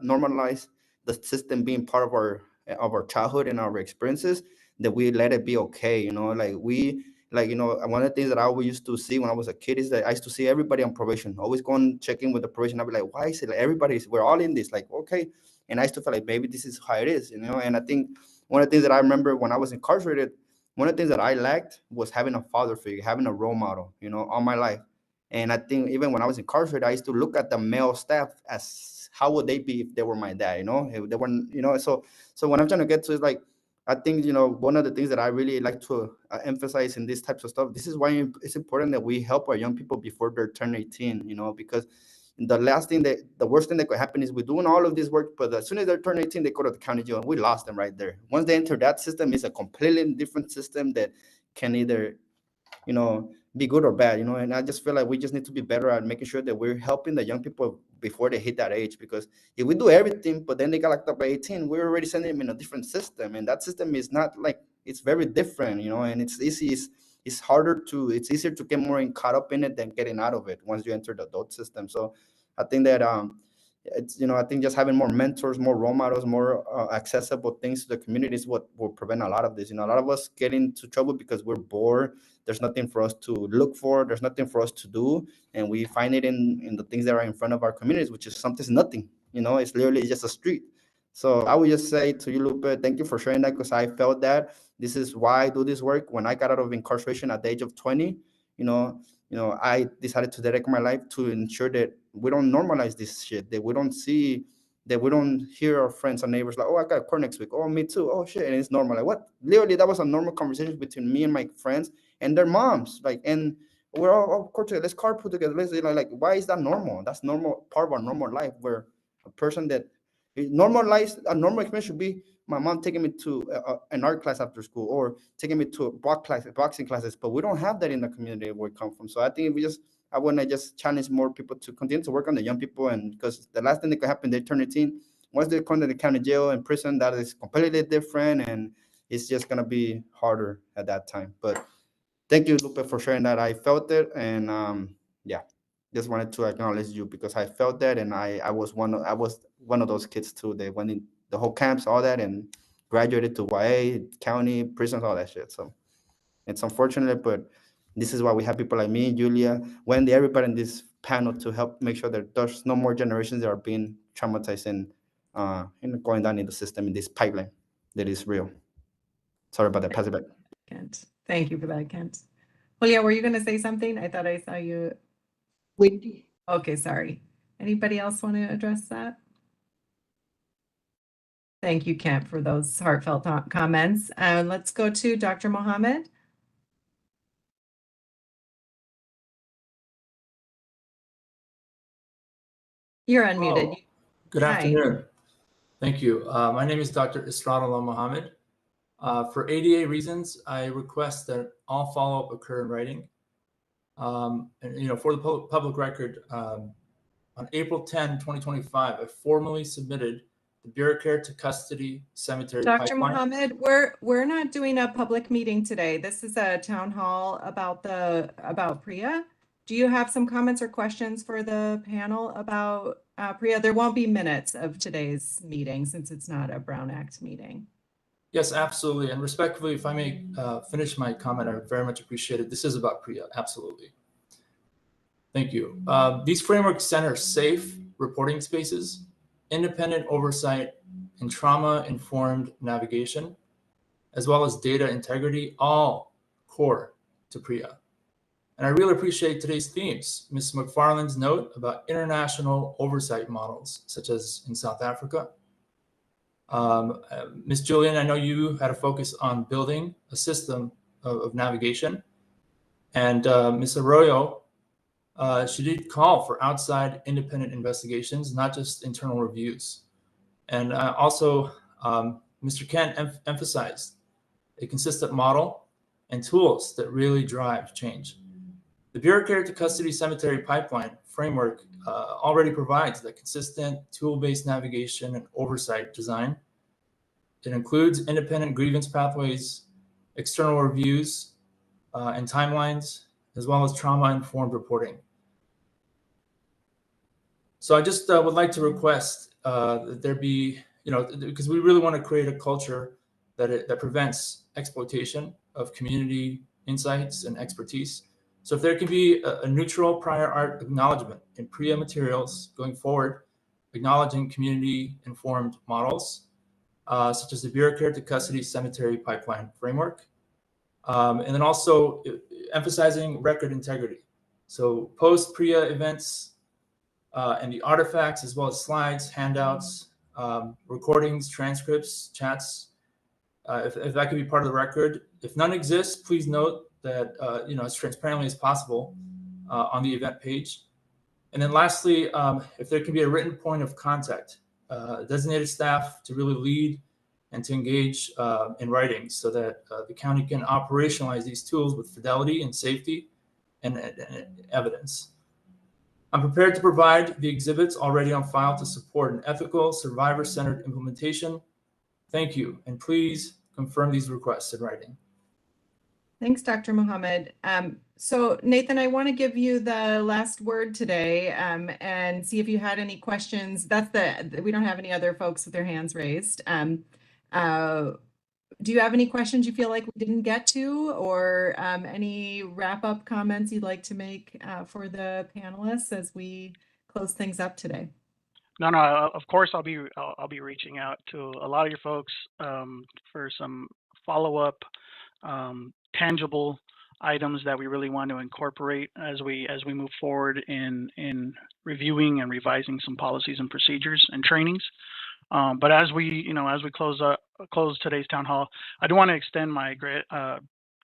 normalized the system being part of our childhood and our experiences, that we let it be okay. One of the things that I always used to see when I was a kid is that I used to see everybody on probation, always going check in with the probation. I'd be like, why is it like we're all in this? Like, okay. And I used to feel like maybe this is how it is, And I think one of the things that I remember when I was incarcerated, one of the things that I lacked was having a father figure, having a role model, all my life. And I think even when I was incarcerated, I used to look at the male staff as how would they be if they were my dad, if they weren't, so what I'm trying to get to is like, I think, one of the things that I really like to emphasize in these types of stuff, this is why it's important that we help our young people before they turn 18, because the worst thing that could happen is we're doing all of this work, but as soon as they turn 18, they go to the county jail and we lost them right there. Once they enter that system, it's a completely different system that can either be good or bad, and I just feel like we just need to be better at making sure that we're helping the young people before they hit that age, because if we do everything, but then they got locked up by 18, we're already sending them in a different system, and that system is not like, it's very different, and it's it's easier to get more caught up in it than getting out of it once you enter the adult system. So I think that I think just having more mentors, more role models, more accessible things to the community is what will prevent a lot of this. A lot of us get into trouble because we're bored. There's nothing for us to look for. There's nothing for us to do. And we find it in the things that are in front of our communities, which is something's nothing. It's literally just a street. So I would just say to you, Lupe, thank you for sharing that, because I felt that. This is why I do this work. When I got out of incarceration at the age of 20, I decided to dedicate my life to ensure that we don't normalize this shit, that we don't hear our friends and neighbors like, oh, I got a court next week. Oh, me too. Oh, shit. And it's normal. Like, what? Literally, that was a normal conversation between me and my friends and their moms. Like, and we're all, of course, let's carpool together. Let's, like, why is that normal? That's normal, part of our normal life, where a person that normalized, a normal experience should be my mom taking me to an art class after school, or taking me to boxing classes. But we don't have that in the community where we come from. So I think I want to just challenge more people to continue to work on the young people, and because the last thing that could happen, they turn 18. Once they come to the county jail and prison, that is completely different, and it's just gonna be harder at that time. But thank you, Lupe, for sharing that. I felt it, and yeah, just wanted to acknowledge you, because I felt that, and I was one of those kids too. They went in the whole camps, all that, and graduated to YA, county, prisons, all that shit. So it's unfortunate, but this is why we have people like me, Julia, Wendy, everybody in this panel to help make sure that there's no more generations that are being traumatized. And going down in the system in this pipeline that is real. Sorry about that. Pass it back. Kent. Thank you for that, Kent. Julia, were you going to say something? I thought I saw you. Wendy, Okay, sorry. Anybody else want to address that? Thank you, Kent, for those heartfelt comments. Let's go to Dr. Mohammed. You're unmuted. Oh, good Hi. afternoon. Thank you. My name is Dr. Isradullah Mohammed. For ADA reasons, I request that all follow-up occur in writing. And for the public record, on April 10, 2025, I formally submitted the Bureau Care to Custody Cemetery Dr. Pipeline. Mohammed, we're not doing a public meeting today. This is a town hall about PREA. Do you have some comments or questions for the panel about PREA? There won't be minutes of today's meeting since it's not a Brown Act meeting. Yes, absolutely. And respectfully, if I may finish my comment, I very much appreciate it. This is about PREA, absolutely. Thank you. These frameworks center safe reporting spaces, independent oversight, and trauma-informed navigation, as well as data integrity, all core to PREA. And I really appreciate today's themes. Ms. McFarland's note about international oversight models, such as in South Africa. Ms. Julian, I know you had a focus on building a system of navigation. And Ms. Arroyo, she did call for outside independent investigations, not just internal reviews. And also, Mr. Kent emphasized a consistent model and tools that really drive change. The Bureau Care to Custody Cemetery Pipeline framework already provides that consistent tool-based navigation and oversight design. It includes independent grievance pathways, external reviews, and timelines, as well as trauma-informed reporting. So I just would like to request that there be, because we really want to create a culture that prevents exploitation of community insights and expertise. So if there can be a neutral prior art acknowledgement in PREA materials going forward, acknowledging community-informed models, such as the Bureau Care to Custody Cemetery Pipeline framework, and then also emphasizing record integrity. So post-PREA events and the artifacts, as well as slides, handouts, recordings, transcripts, chats, if that could be part of the record. If none exists, please note that as transparently as possible on the event page. And then lastly, if there can be a written point of contact, designated staff to really lead and to engage in writing so that the county can operationalize these tools with fidelity and safety and evidence. I'm prepared to provide the exhibits already on file to support an ethical, survivor-centered implementation. Thank you, and please confirm these requests in writing. Thanks, Dr. Mohammed. So Nathan, I want to give you the last word today and see if you had any questions. We don't have any other folks with their hands raised. Do you have any questions you feel like we didn't get to, or any wrap-up comments you'd like to make for the panelists as we close things up today? No, of course I'll be reaching out to a lot of your folks for some follow-up tangible items that we really want to incorporate as we move forward in reviewing and revising some policies and procedures and trainings. But as we close today's town hall, I do want to extend my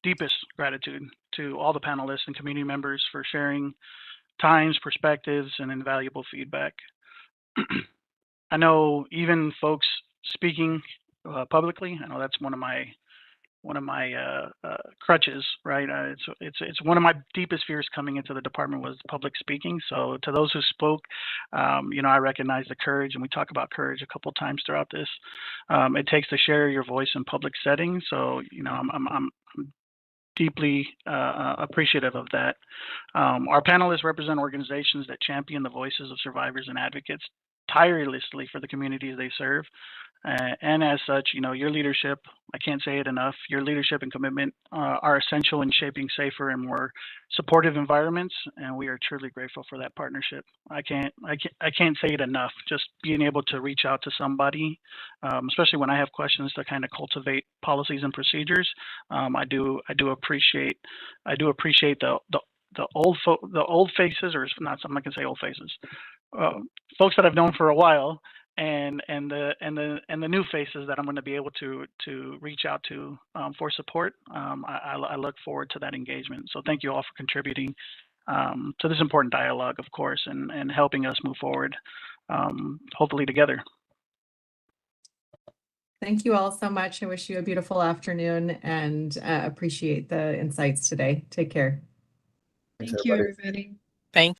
deepest gratitude to all the panelists and community members for sharing times, perspectives, and invaluable feedback. I know even folks speaking publicly, I know that's one of my crutches, right? It's one of my deepest fears coming into the department was public speaking. So to those who spoke, I recognize the courage, and we talk about courage a couple times throughout this. It takes to share your voice in public settings. So I'm deeply appreciative of that. Our panelists represent organizations that champion the voices of survivors and advocates tirelessly for the communities they serve. And as such, your leadership, I can't say it enough, your leadership and commitment are essential in shaping safer and more supportive environments. And we are truly grateful for that partnership. I can't say it enough. Just being able to reach out to somebody, especially when I have questions to kind of cultivate policies and procedures. I do appreciate the old faces, or not, I'm not gonna say old faces, folks that I've known for a while, and the new faces that I'm going to be able to reach out to for support. I look forward to that engagement. So thank you all for contributing to this important dialogue, of course, and helping us move forward, hopefully together. Thank you all so much. I wish you a beautiful afternoon and appreciate the insights today. Take care. Thank you, everybody.